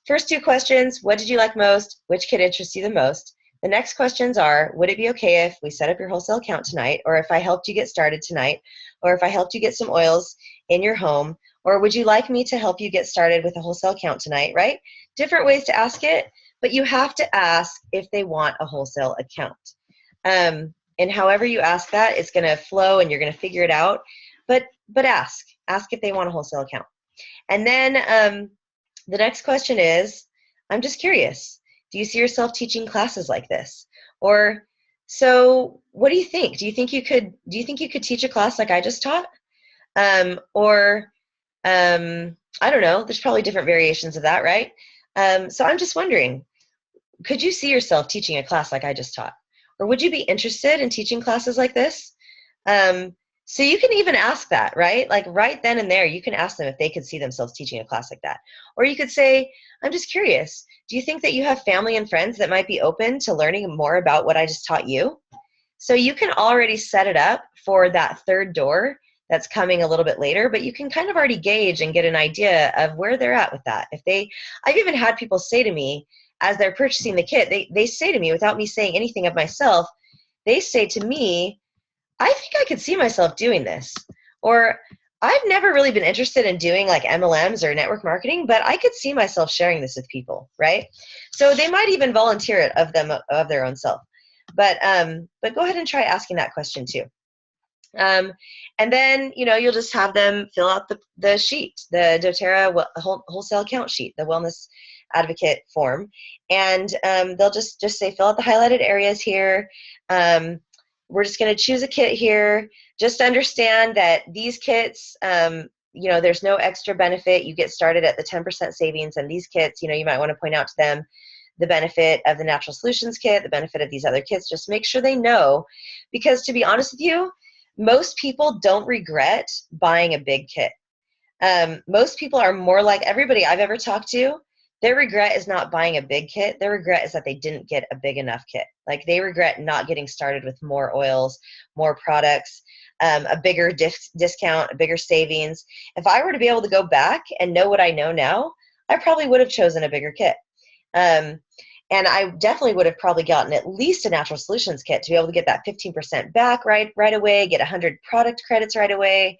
first two questions, what did you like most? Which kit interests you the most? The next questions are, would it be okay if we set up your wholesale account tonight? Or if I helped you get started tonight? Or if I helped you get some oils in your home? Or would you like me to help you get started with a wholesale account tonight, right? Different ways to ask it, but you have to ask if they want a wholesale account. And however you ask that, it's going to flow and you're going to figure it out. But ask if they want a wholesale account. And then the next question is, I'm just curious, do you see yourself teaching classes like this? Or, so what do you think? Do you think you could teach a class like I just taught? I don't know, there's probably different variations of that, right? So I'm just wondering, could you see yourself teaching a class like I just taught? Or would you be interested in teaching classes like this? So you can even ask that, right? Like right then and there, you can ask them if they could see themselves teaching a class like that. Or you could say, I'm just curious, do you think that you have family and friends that might be open to learning more about what I just taught you? So you can already set it up for that third door that's coming a little bit later, but you can kind of already gauge and get an idea of where they're at with that. I've even had people say to me, as they're purchasing the kit, they say to me, without me saying anything of myself, they say to me, I think I could see myself doing this. Or I've never really been interested in doing like MLMs or network marketing, but I could see myself sharing this with people, right? So they might even volunteer it of their own self. But go ahead and try asking that question too. And then, you know, you'll just have them fill out the sheet, the doTERRA wholesale account sheet, the wellness advocate form. And they'll just say, fill out the highlighted areas here. We're just going to choose a kit here. Just understand that these kits, you know, there's no extra benefit. You get started at the 10% savings, and these kits, you know, you might want to point out to them the benefit of the Natural Solutions kit, the benefit of these other kits. Just make sure they know, because to be honest with you, most people don't regret buying a big kit. Most people are more like, everybody I've ever talked to, their regret is not buying a big kit. Their regret is that they didn't get a big enough kit. Like they regret not getting started with more oils, more products, a bigger discount, a bigger savings. If I were to be able to go back and know what I know now, I probably would have chosen a bigger kit. And I definitely would have probably gotten at least a Natural Solutions kit to be able to get that 15% back right away, get 100 product credits right away.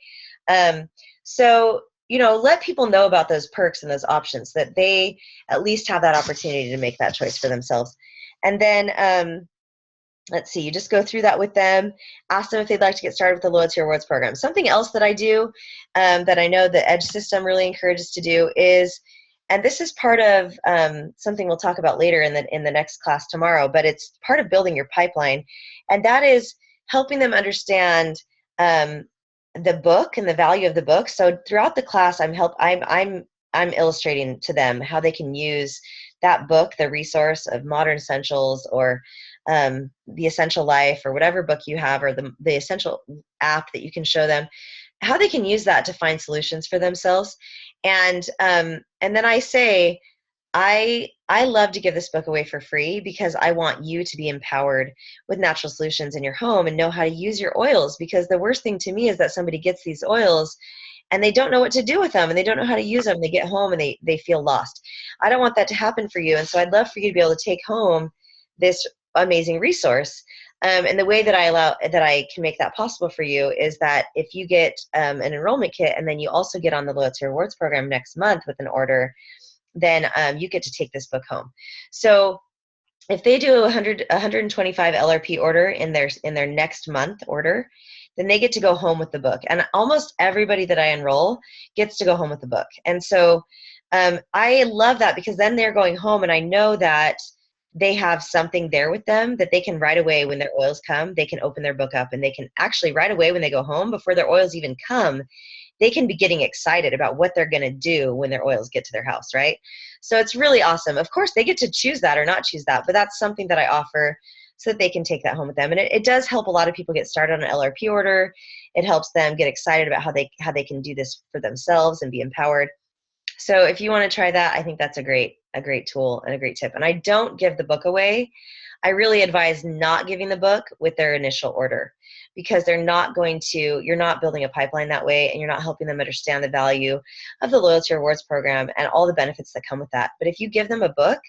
So, you know, let people know about those perks and those options, that they at least have that opportunity to make that choice for themselves. And then, let's see, you just go through that with them, ask them if they'd like to get started with the Loyalty Rewards program. Something else that I do that I know the EDGE system really encourages to do is and this is part of something we'll talk about later in the next class tomorrow, but it's part of building your pipeline, and that is helping them understand the book and the value of the book. So throughout the class, I'm illustrating to them how they can use that book, the resource of Modern Essentials, or The Essential Life, or whatever book you have, or the Essential app that you can show them, how they can use that to find solutions for themselves. And then I say, I love to give this book away for free because I want you to be empowered with natural solutions in your home and know how to use your oils, because the worst thing to me is that somebody gets these oils and they don't know what to do with them, and they don't know how to use them. They get home and they feel lost. I don't want that to happen for you, and so I'd love for you to be able to take home this amazing resource. And the way that I can make that possible for you is that if you get an enrollment kit, and then you also get on the Loyalty Rewards program next month with an order, then you get to take this book home. So if they do 125 LRP order in their next month order, then they get to go home with the book. And almost everybody that I enroll gets to go home with the book. And so I love that, because then they're going home and I know that they have something there with them that they can right away, when their oils come, they can open their book up, and they can actually right away when they go home, before their oils even come, they can be getting excited about what they're going to do when their oils get to their house, right? So it's really awesome. Of course, they get to choose that or not choose that, but that's something that I offer so that they can take that home with them. And it does help a lot of people get started on an LRP order. It helps them get excited about how they can do this for themselves and be empowered. So if you want to try that, I think that's a great tool and a great tip. And I don't give the book away. I really advise not giving the book with their initial order, because you're not building a pipeline that way, and you're not helping them understand the value of the Loyalty Rewards program and all the benefits that come with that. But if you give them a book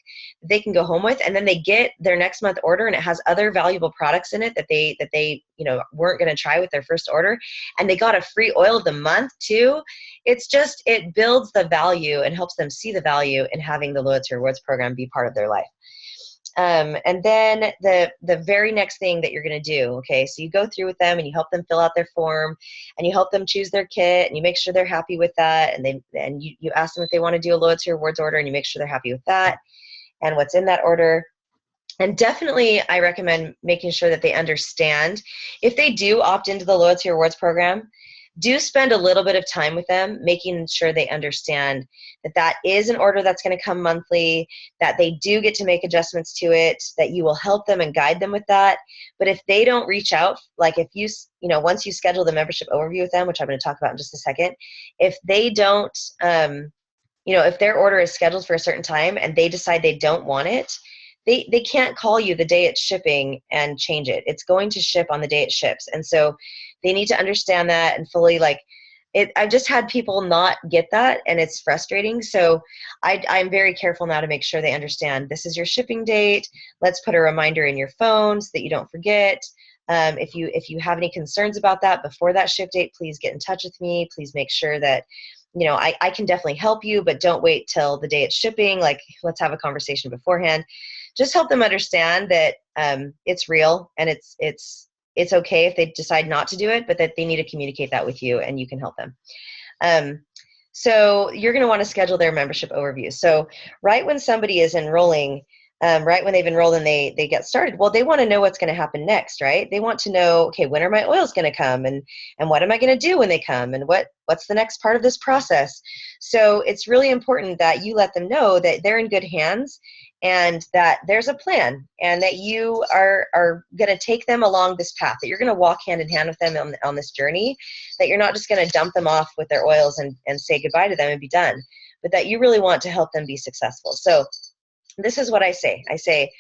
they can go home with, and then they get their next month order and it has other valuable products in it that they weren't going to try with their first order, and they got a free oil of the month too, it builds the value and helps them see the value in having the Loyalty Rewards program be part of their life. And then the very next thing that you're going to do, okay, so you go through with them and you help them fill out their form, and you help them choose their kit, and you make sure they're happy with that, and you ask them if they want to do a Loyalty Rewards order, and you make sure they're happy with that and what's in that order. And definitely I recommend making sure that they understand, if they do opt into the Loyalty Rewards program, do spend a little bit of time with them, making sure they understand that is an order that's going to come monthly, that they do get to make adjustments to it, that you will help them and guide them with that. But if they don't reach out, like if once you schedule the membership overview with them, which I'm going to talk about in just a second, if they don't, if their order is scheduled for a certain time and they decide they don't want it, they can't call you the day it's shipping and change it. It's going to ship on the day it ships. And so they need to understand that and fully I've just had people not get that, and it's frustrating. So I'm very careful now to make sure they understand, this is your shipping date. Let's put a reminder in your phone so that you don't forget. If you have any concerns about that before that ship date, please get in touch with me. Please make sure that I can definitely help you, but don't wait till the day it's shipping. Let's have a conversation beforehand. Just help them understand that it's real, and it's okay if they decide not to do it, but that they need to communicate that with you, and you can help them. So you're going to want to schedule their membership overview. So right when somebody is enrolling, right when they've enrolled and they get started, well, they want to know what's going to happen next, right? They want to know, okay, when are my oils going to come, and what am I going to do when they come, and what's the next part of this process? So it's really important that you let them know that they're in good hands, and that there's a plan, and that you are going to take them along this path, that you're going to walk hand in hand with them on this journey, that you're not just going to dump them off with their oils and say goodbye to them and be done, but that you really want to help them be successful. So this is what I say. I say,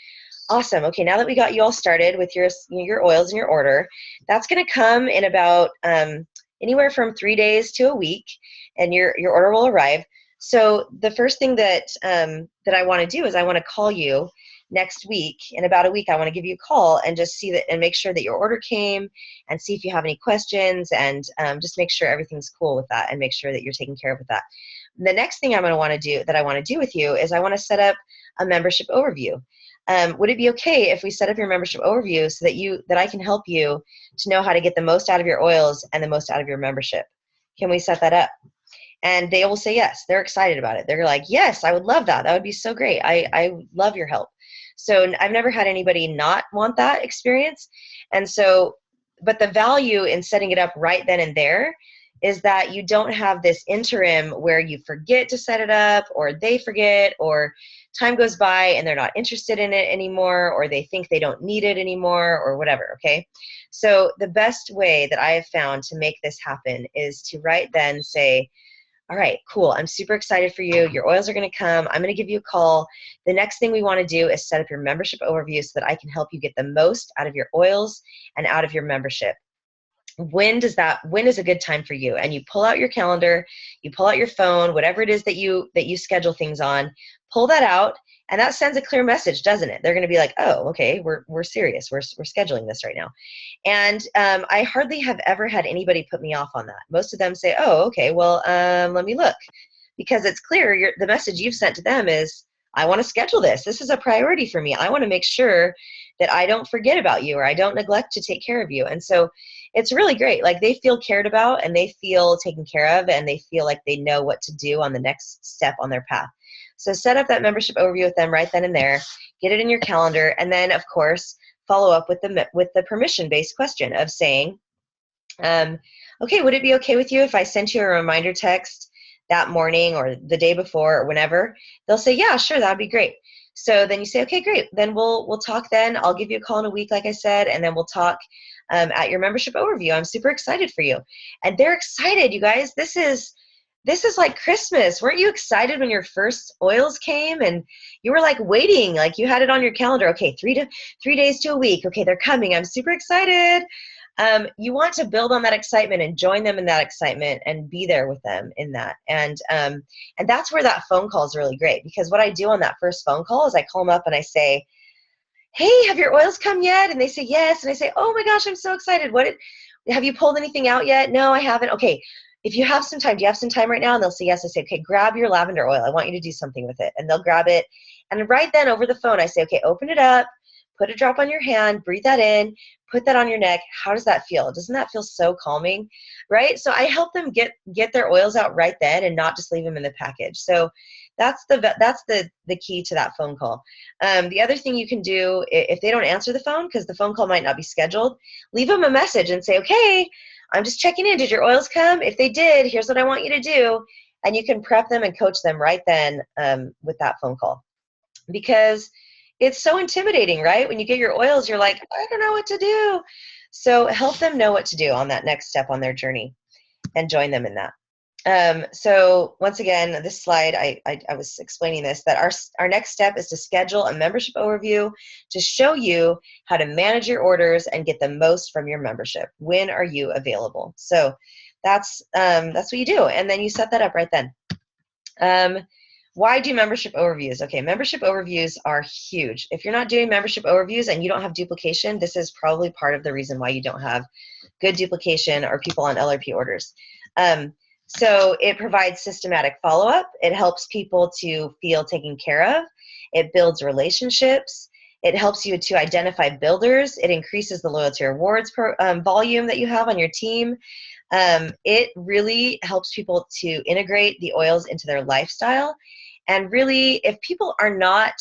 awesome, okay, now that we got you all started with your oils and your order, that's going to come in about anywhere from 3 days to a week, and your order will arrive. So the first thing that I want to do is I want to call you next week. In about a week, I want to give you a call and just see that, and make sure that your order came, and see if you have any questions, and just make sure everything's cool with that, and make sure that you're taken care of with that. The next thing I want to do with you is I want to set up a membership overview. Would it be okay if we set up your membership overview so that I can help you to know how to get the most out of your oils and the most out of your membership? Can we set that up? And they will say yes. They're excited about it. They're like, yes, I would love that. That would be so great. I love your help. So I've never had anybody not want that experience. And so, but the value in setting it up right then and there is that you don't have this interim where you forget to set it up, or they forget, or time goes by and they're not interested in it anymore, or they think they don't need it anymore, or whatever, okay? So the best way that I have found to make this happen is to right then say, all right, cool, I'm super excited for you. Your oils are going to come. I'm going to give you a call. The next thing we want to do is set up your membership overview so that I can help you get the most out of your oils and out of your membership. When is a good time for you? And you pull out your calendar, you pull out your phone, whatever it is that you schedule things on, pull that out, and that sends a clear message, doesn't it? They're going to be like, oh, okay, we're serious. We're scheduling this right now. And I hardly have ever had anybody put me off on that. Most of them say, oh, okay, well, let me look. Because it's clear, the message you've sent to them is, I want to schedule this. This is a priority for me. I want to make sure that I don't forget about you, or I don't neglect to take care of you. And so it's really great. Like, they feel cared about, and they feel taken care of, and they feel like they know what to do on the next step on their path. So set up that membership overview with them right then and there, get it in your calendar, and then, of course, follow up with the permission-based question of saying, okay, would it be okay with you if I sent you a reminder text that morning or the day before or whenever? They'll say, yeah, sure, that would be great. So then you say, okay, great. Then we'll talk then. I'll give you a call in a week, like I said, and then we'll talk at your membership overview. I'm super excited for you. And they're excited, you guys. This is like Christmas. Weren't you excited when your first oils came and you were like waiting, like you had it on your calendar? Okay, 3 days to a week. Okay, they're coming. I'm super excited. You want to build on that excitement and join them in that excitement and be there with them in that. And that's where that phone call is really great, because what I do on that first phone call is I call them up and I say, hey, have your oils come yet? And they say yes. And I say, oh my gosh, I'm so excited. Have you pulled anything out yet? No, I haven't. Okay, if you have some time, do you have some time right now? And they'll say yes. I say, okay, grab your lavender oil. I want you to do something with it. And they'll grab it. And right then over the phone, I say, okay, open it up, put a drop on your hand, breathe that in, put that on your neck. How does that feel? Doesn't that feel so calming, right? So I help them get their oils out right then and not just leave them in the package. So that's the key to that phone call. The other thing you can do, if they don't answer the phone, because the phone call might not be scheduled, leave them a message and say, okay, I'm just checking in. Did your oils come? If they did, here's what I want you to do. And you can prep them and coach them right then with that phone call. Because it's so intimidating, right? When you get your oils, you're like, I don't know what to do. So help them know what to do on that next step on their journey and join them in that. So once again, this slide, I was explaining this, that our next step is to schedule a membership overview to show you how to manage your orders and get the most from your membership. When are you available? So that's what you do. And then you set that up right then. Why do membership overviews? Okay, membership overviews are huge. If you're not doing membership overviews and you don't have duplication, this is probably part of the reason why you don't have good duplication or people on LRP orders. So it provides systematic follow-up. It helps people to feel taken care of. It builds relationships. It helps you to identify builders. It increases the loyalty rewards volume that you have on your team. It really helps people to integrate the oils into their lifestyle. And really, if people are not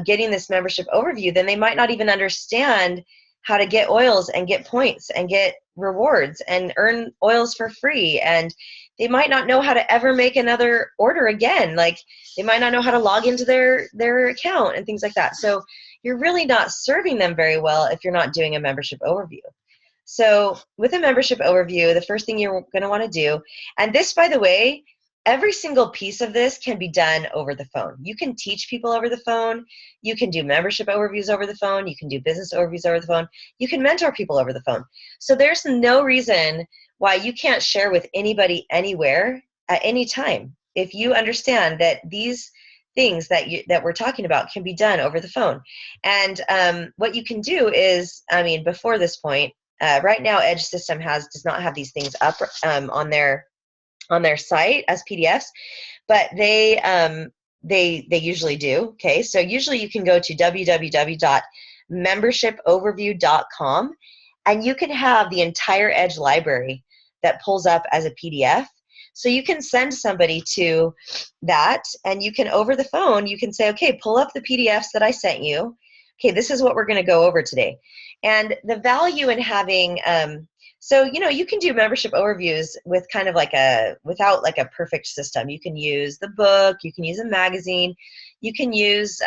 getting this membership overview, then they might not even understand how to get oils and get points and get rewards and earn oils for free. And they might not know how to ever make another order again. Like, they might not know how to log into their account and things like that. So you're really not serving them very well if you're not doing a membership overview. So with a membership overview, the first thing you're going to want to do, and this, by the way, every single piece of this can be done over the phone. You can teach people over the phone. You can do membership overviews over the phone. You can do business overviews over the phone. You can mentor people over the phone. So there's no reason why you can't share with anybody anywhere at any time if you understand that these things that we're talking about can be done over the phone. And what you can do is, I mean, before this point, right now Edge System does not have these things up on their site as PDFs, but they usually do. Okay, so usually you can go to www.membershipoverview.com and you can have the entire Edge library that pulls up as a PDF. So you can send somebody to that, and you can, over the phone, you can say, okay, pull up the PDFs that I sent you. Okay, this is what we're going to go over today. And the value in having, so, you know, you can do membership overviews with kind of like without like a perfect system. You can use the book, you can use a magazine, you can use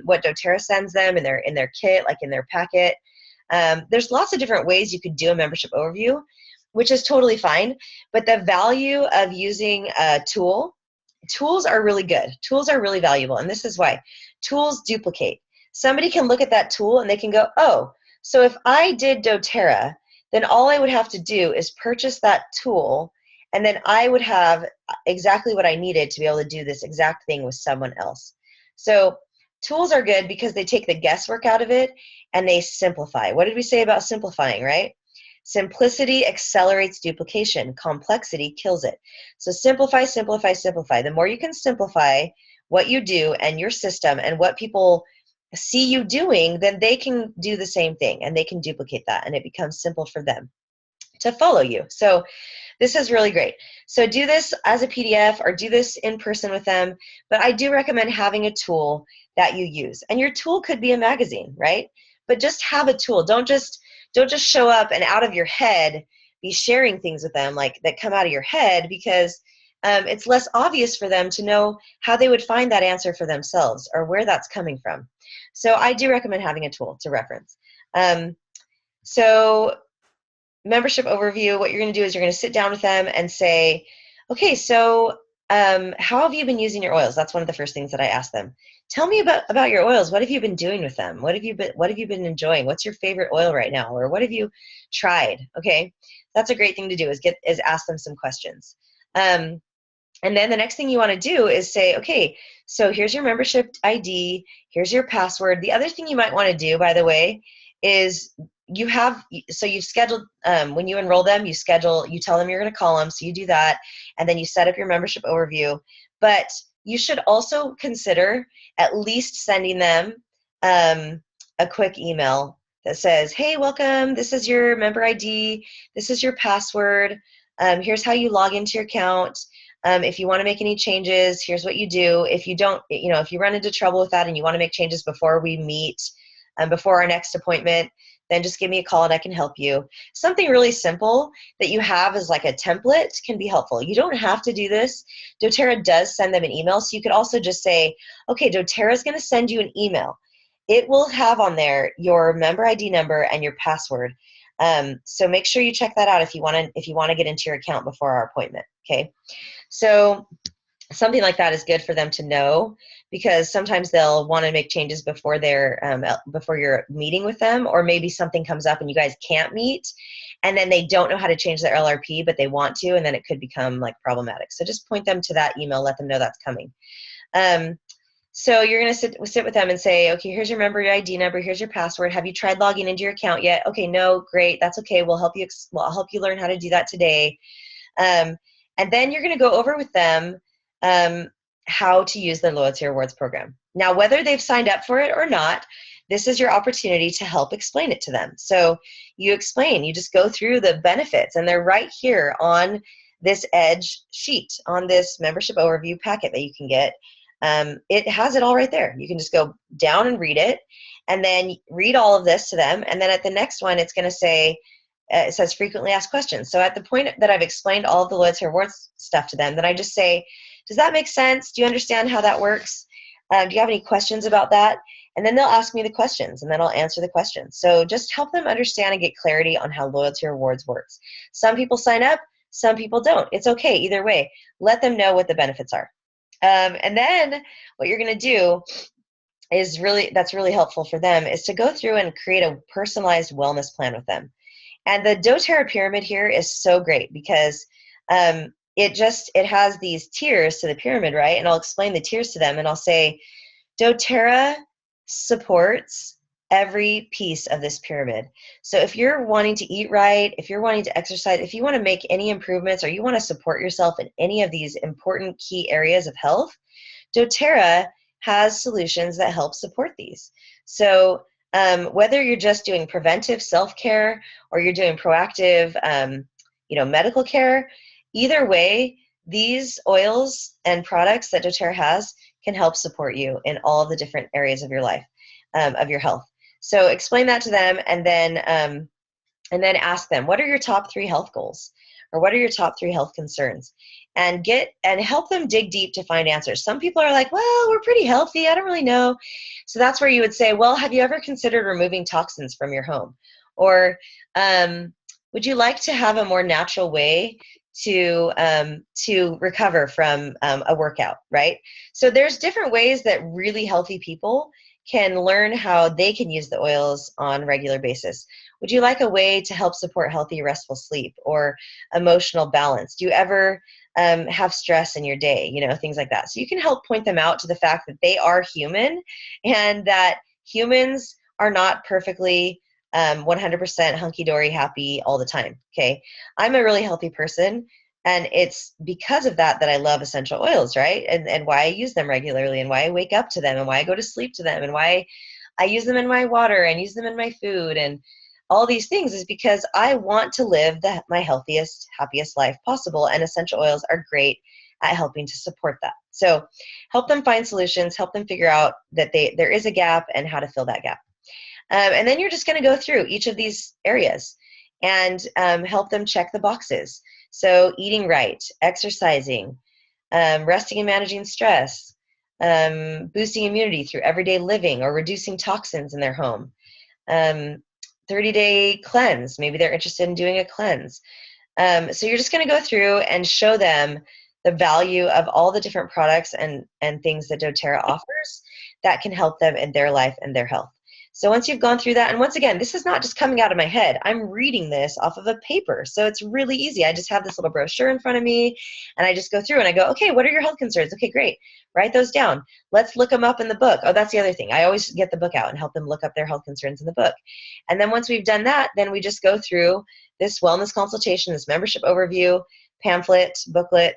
what doTERRA sends them in their kit, like in their packet. There's lots of different ways you could do a membership overview, which is totally fine. But the value of using a tool, tools are really good. Tools are really valuable, and this is why. Tools duplicate. Somebody can look at that tool and they can go, oh, so if I did doTERRA, then all I would have to do is purchase that tool, and then I would have exactly what I needed to be able to do this exact thing with someone else. So tools are good because they take the guesswork out of it and they simplify. What did we say about simplifying, right? Simplicity accelerates duplication. Complexity kills it. So simplify, simplify, simplify. The more you can simplify what you do and your system and what people see you doing, then they can do the same thing and they can duplicate that, and it becomes simple for them to follow you. So this is really great. So do this as a PDF or do this in person with them, but I do recommend having a tool that you use. And your tool could be a magazine, right? But just have a tool. Don't just show up and out of your head be sharing things with them like that come out of your head, because it's less obvious for them to know how they would find that answer for themselves or where that's coming from. So I do recommend having a tool to reference. So membership overview, what you're going to do is you're going to sit down with them and say, okay, so how have you been using your oils? That's one of the first things that I ask them. Tell me about your oils. What have you been doing with them? What have you been enjoying? What's your favorite oil right now? Or what have you tried? Okay, that's a great thing to do, is ask them some questions. And then the next thing you want to do is say, okay, so here's your membership ID, here's your password. The other thing you might want to do, by the way, is you've scheduled, when you enroll them, you tell them you're going to call them, so you do that, and then you set up your membership overview. But you should also consider at least sending them a quick email that says, hey, welcome, this is your member ID, this is your password, here's how you log into your account. If you want to make any changes, here's what you do. If you don't, if you run into trouble with that and you want to make changes before we meet, before our next appointment, then just give me a call and I can help you. Something really simple that you have as like a template can be helpful. You don't have to do this. doTERRA does send them an email, so you could also just say, okay, doTERRA is going to send you an email. It will have on there your member ID number and your password. So make sure you check that out if you want to get into your account before our appointment. Okay. So something like that is good for them to know, because sometimes they'll want to make changes before before you're meeting with them, or maybe something comes up and you guys can't meet, and then they don't know how to change their LRP, but they want to, and then it could become like problematic. So just point them to that email, let them know that's coming. So you're going to sit with them and say, okay, here's your member ID number, here's your password. Have you tried logging into your account yet? Okay, no, great, that's okay. I'll help you learn how to do that today. And then you're going to go over with them how to use the Loyalty Rewards program. Now, whether they've signed up for it or not, this is your opportunity to help explain it to them. So you just go through the benefits, and they're right here on this Edge sheet, on this membership overview packet that you can get. It has it all right there. You can just go down and read it, and then read all of this to them. And then at the next one, it's going to say, it says frequently asked questions. So at the point that I've explained all of the Loyalty Rewards stuff to them, then I just say, does that make sense? Do you understand how that works? Do you have any questions about that? And then they'll ask me the questions, and then I'll answer the questions. So just help them understand and get clarity on how Loyalty Rewards works. Some people sign up, some people don't. It's okay either way. Let them know what the benefits are. And then what you're going to do is that's really helpful for them, is to go through and create a personalized wellness plan with them. And the doTERRA pyramid here is so great, because it has these tiers to the pyramid, right? And I'll explain the tiers to them, and I'll say, doTERRA supports every piece of this pyramid. So if you're wanting to eat right, if you're wanting to exercise, if you want to make any improvements, or you want to support yourself in any of these important key areas of health, doTERRA has solutions that help support these. So whether you're just doing preventive self-care or you're doing proactive medical care, either way, these oils and products that doTERRA has can help support you in all of the different areas of your life, of your health. So explain that to them, and then ask them, what are your top 3 health goals? Or what are your top 3 health concerns? And help them dig deep to find answers. Some people are like, well, we're pretty healthy, I don't really know. So that's where you would say, well, have you ever considered removing toxins from your home? Or would you like to have a more natural way to recover from a workout, right? So there's different ways that really healthy people can learn how they can use the oils on a regular basis. Would you like a way to help support healthy, restful sleep or emotional balance? Do you ever have stress in your day? You know, things like that. So you can help point them out to the fact that they are human, and that humans are not perfectly 100% hunky-dory happy all the time, okay? I'm a really healthy person, and it's because of that that I love essential oils, right? And why I use them regularly, and why I wake up to them, and why I go to sleep to them, and why I use them in my water and use them in my food, and all these things is because I want to live my healthiest, happiest life possible, and essential oils are great at helping to support that. So help them find solutions, help them figure out that there is a gap and how to fill that gap. And then you're just going to go through each of these areas and help them check the boxes. So eating right, exercising, resting and managing stress, boosting immunity through everyday living or reducing toxins in their home, 30-day cleanse. Maybe they're interested in doing a cleanse. So you're just going to go through and show them the value of all the different products and things that doTERRA offers that can help them in their life and their health. So once you've gone through that, and once again, this is not just coming out of my head. I'm reading this off of a paper. So it's really easy. I just have this little brochure in front of me, and I just go through and I go, okay, what are your health concerns? Okay, great. Write those down. Let's look them up in the book. Oh, that's the other thing. I always get the book out and help them look up their health concerns in the book. And then once we've done that, then we just go through this wellness consultation, this membership overview, pamphlet, booklet,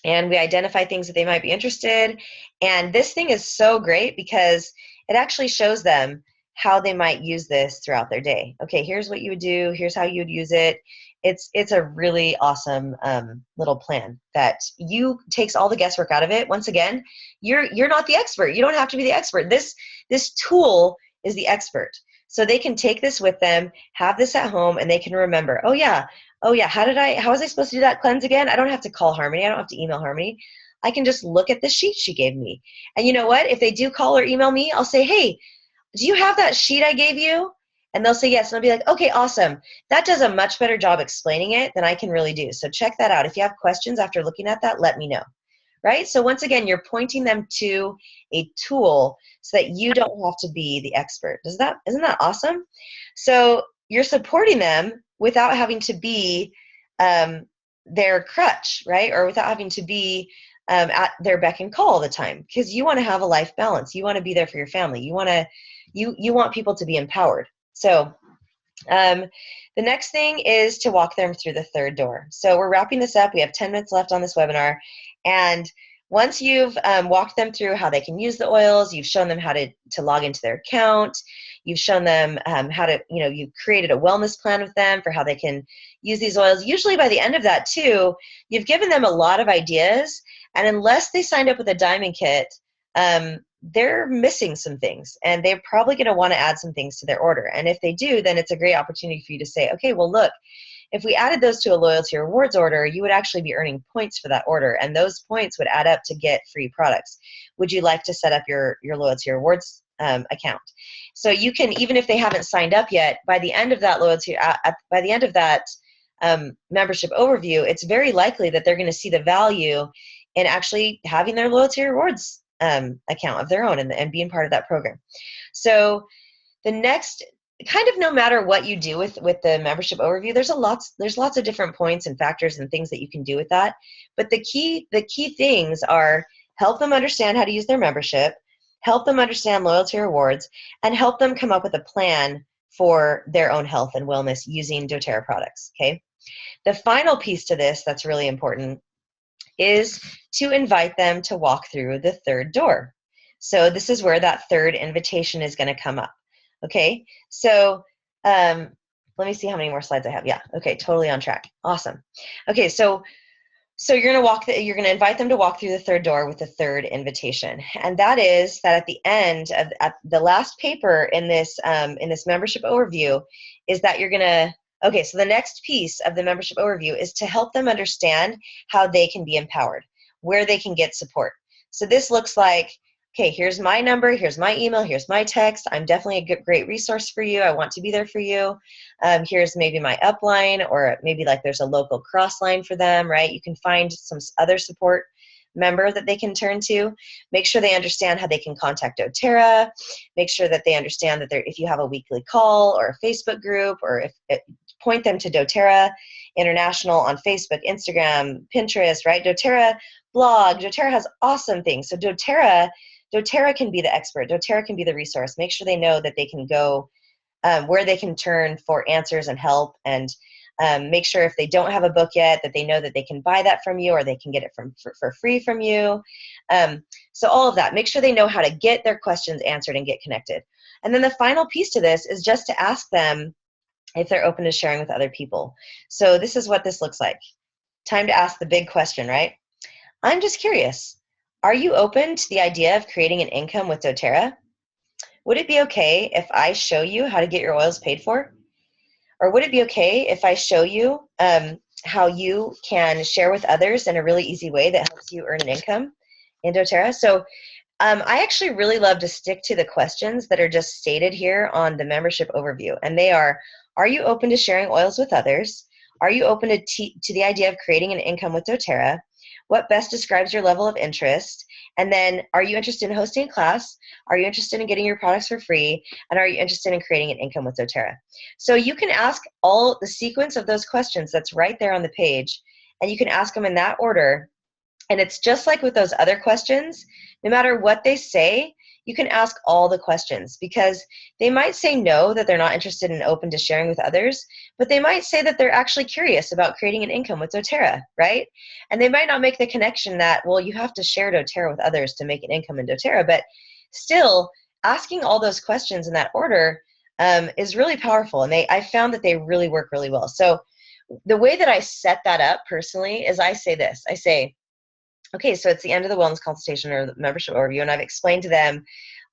and we identify things that they might be interested. And this thing is so great because it actually shows them how they might use this throughout their day. Okay, here's what you would do. Here's how you would use it. It's a really awesome little plan that takes all the guesswork out of it. Once again, you're not the expert. You don't have to be the expert. This tool is the expert. So they can take this with them, have this at home, and they can remember, oh yeah, how was I supposed to do that cleanse again? I don't have to call Harmony. I don't have to email Harmony. I can just look at the sheet she gave me. And you know what? If they do call or email me, I'll say, hey, do you have that sheet I gave you? And they'll say yes. And I'll be like, okay, awesome. That does a much better job explaining it than I can really do. So check that out. If you have questions after looking at that, let me know. Right? So once again, you're pointing them to a tool so that you don't have to be the expert. Isn't that awesome? So you're supporting them without having to be their crutch, right? Or without having to be at their beck and call all the time, because you want to have a life balance. You want to be there for your family. You want people to be empowered. So the next thing is to walk them through the third door. So we're wrapping this up. We have 10 minutes left on this webinar. And once you've walked them through how they can use the oils, you've shown them how to log into their account, you've shown them how to, you've created a wellness plan with them for how they can use these oils. Usually by the end of that too, you've given them a lot of ideas. And unless they signed up with a diamond kit, they're missing some things, and they're probably going to want to add some things to their order. And if they do, then it's a great opportunity for you to say, okay, well, look, if we added those to a loyalty rewards order, you would actually be earning points for that order, and those points would add up to get free products. Would you like to set up your loyalty rewards account? So you can, even if they haven't signed up yet, by the end of that membership overview, it's very likely that they're going to see the value in actually having their loyalty rewards account of their own and being part of that program. So the next, kind of no matter what you do with the membership overview, there's lots of different points and factors and things that you can do with that. But the key things are help them understand how to use their membership, help them understand loyalty rewards, and help them come up with a plan for their own health and wellness using doTERRA products, okay? The final piece to this that's really important is to invite them to walk through the third door. So this is where that third invitation is going to come up. Okay, so let me see how many more slides I have. Yeah, okay, totally on track. Awesome. Okay, so So you're going to invite them to walk through the third door with the third invitation, and that is that at the end of at the last paper in this membership overview is that you're going to. Okay, so the next piece of the membership overview is to help them understand how they can be empowered, where they can get support. So this looks like, okay, here's my number, here's my email, here's my text. I'm definitely a good, great resource for you. I want to be there for you. Here's maybe my upline, or maybe like there's a local cross line for them, right? You can find some other support member that they can turn to. Make sure they understand how they can contact doTERRA. Make sure that they understand that if you have a weekly call or a Facebook group, or point them to doTERRA International on Facebook, Instagram, Pinterest, right? doTERRA blog. doTERRA has awesome things. So doTERRA can be the expert. doTERRA can be the resource. Make sure they know that they can go where they can turn for answers and help, and make sure if they don't have a book yet that they know that they can buy that from you, or they can get it for free from you. So all of that. Make sure they know how to get their questions answered and get connected. And then the final piece to this is just to ask them if they're open to sharing with other people. So this is what this looks like. Time to ask the big question, right? I'm just curious. Are you open to the idea of creating an income with doTERRA? Would it be okay if I show you how to get your oils paid for? Or would it be okay if I show you how you can share with others in a really easy way that helps you earn an income in doTERRA? So I actually really love to stick to the questions that are just stated here on the membership overview. And they are you open to sharing oils with others? Are you open to the idea of creating an income with doTERRA? What best describes your level of interest? And then, are you interested in hosting a class? Are you interested in getting your products for free? And are you interested in creating an income with doTERRA? So you can ask all the sequence of those questions that's right there on the page, and you can ask them in that order. And it's just like with those other questions, no matter what they say, you can ask all the questions, because they might say no, that they're not interested and open to sharing with others, but they might say that they're actually curious about creating an income with doTERRA, right? And they might not make the connection that, well, you have to share doTERRA with others to make an income in doTERRA, but still asking all those questions in that order is really powerful. And I found that they really work really well. So the way that I set that up personally is I say this. I say, okay, so it's the end of the wellness consultation or the membership overview, and I've explained to them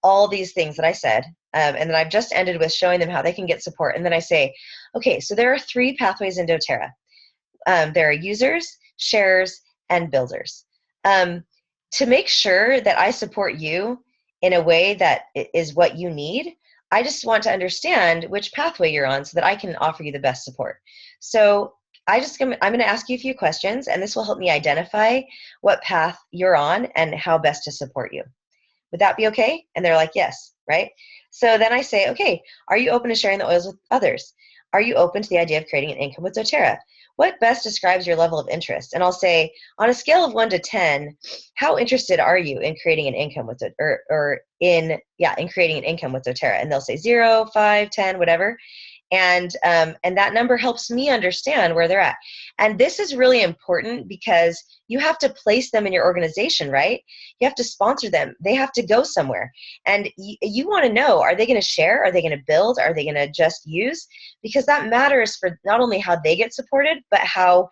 all these things that I said, and then I've just ended with showing them how they can get support. And then I say, okay, so there are 3 pathways in doTERRA. There are users, sharers, and builders. To make sure that I support you in a way that is what you need, I just want to understand which pathway you're on so that I can offer you the best support. So I'm going to ask you a few questions, and this will help me identify what path you're on and how best to support you. Would that be okay? And they're like, yes, right? So then I say, okay, are you open to sharing the oils with others? Are you open to the idea of creating an income with doTERRA? What best describes your level of interest? And I'll say, on a scale of 1 to 10, how interested are you in creating an income with in creating an income with doTERRA? And they'll say 0, 5, 10, whatever. And that number helps me understand where they're at. And this is really important because you have to place them in your organization, right? You have to sponsor them. They have to go somewhere. And you want to know, are they going to share? Are they going to build? Are they going to just use? Because that matters for not only how they get supported, but how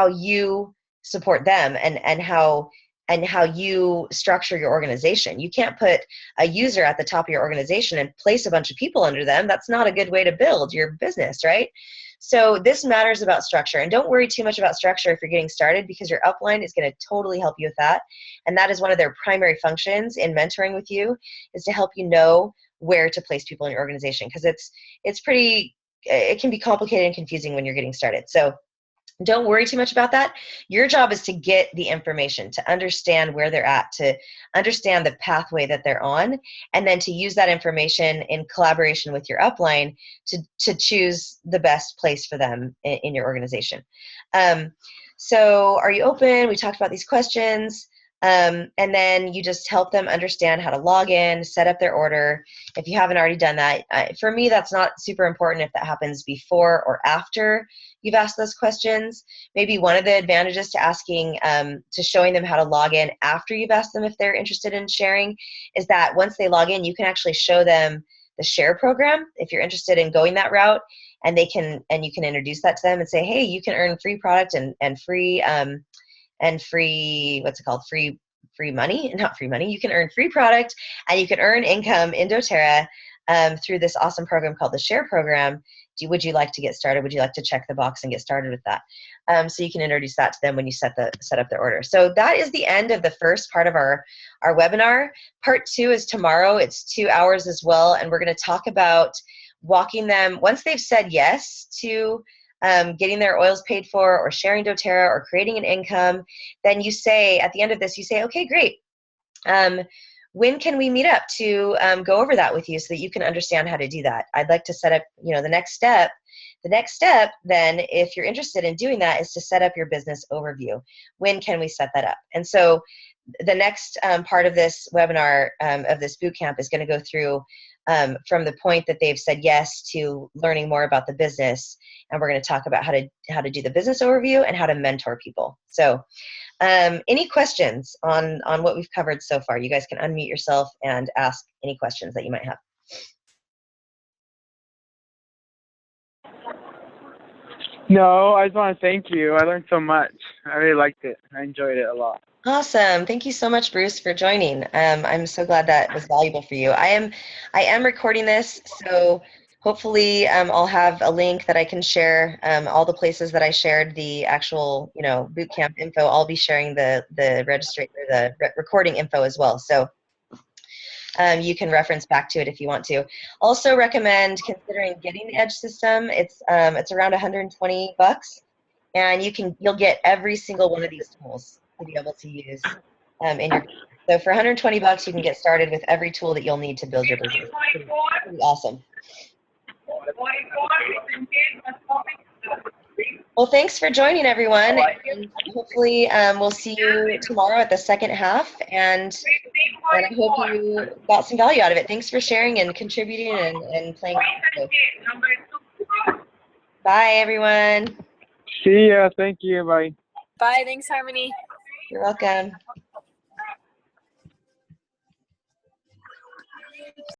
you support them and how you structure your organization. You can't put a user at the top of your organization and place a bunch of people under them. That's not a good way to build your business, right? So this matters about structure. And don't worry too much about structure if you're getting started, because your upline is going to totally help you with that. And that is one of their primary functions in mentoring with you, is to help you know where to place people in your organization, because it can be complicated and confusing when you're getting started. So don't worry too much about that. Your job is to get the information, to understand where they're at, to understand the pathway that they're on, and then to use that information in collaboration with your upline to choose the best place for them in your organization. So are you open? We talked about these questions. And then you just help them understand how to log in, set up their order. If you haven't already done that, for me, that's not super important if that happens before or after you've asked those questions. Maybe one of the advantages to showing them how to log in after you've asked them if they're interested in sharing is that once they log in, you can actually show them the share program if you're interested in going that route. and you can introduce that to them and say, hey, you can earn free product and free what's it called, free money, not free money. You can earn free product and you can earn income in doTERRA through this awesome program called the Share Program. Would you like to get started? Would you like to check the box and get started with that? So you can introduce that to them when you set up their order. So that is the end of the first part of our webinar. Part 2 is tomorrow. It's 2 hours as well, and we're going to talk about walking them, once they've said yes to getting their oils paid for or sharing doTERRA or creating an income, then you say, at the end of this, you say, okay, great. When can we meet up to go over that with you so that you can understand how to do that? I'd like to set up, the next step. The next step then, if you're interested in doing that, is to set up your business overview. When can we set that up? And so the next part of this webinar, of this bootcamp, is going to go through from the point that they've said yes to learning more about the business. And we're going to talk about how to do the business overview and how to mentor people. So any questions on what we've covered so far? You guys can unmute yourself and ask any questions that you might have. No, I just want to thank you. I learned so much. I really liked it. I enjoyed it a lot. Awesome. Thank you so much, Bruce, for joining. I'm so glad that was valuable for you. I am recording this, so hopefully I'll have a link that I can share. All the places that I shared the actual, bootcamp info, I'll be sharing the recording info as well. So you can reference back to it if you want to. Also recommend considering getting the Edge system. It's around $120, and you'll get every single one of these tools to be able to use in your business. So for $120, you can get started with every tool that you'll need to build your business. Pretty awesome. Well, thanks for joining, everyone. And hopefully, we'll see you tomorrow at the second half. And I hope you got some value out of it. Thanks for sharing and contributing and playing. Bye, everyone. See ya. Thank you. Bye. Bye. Thanks, Harmony. You're welcome.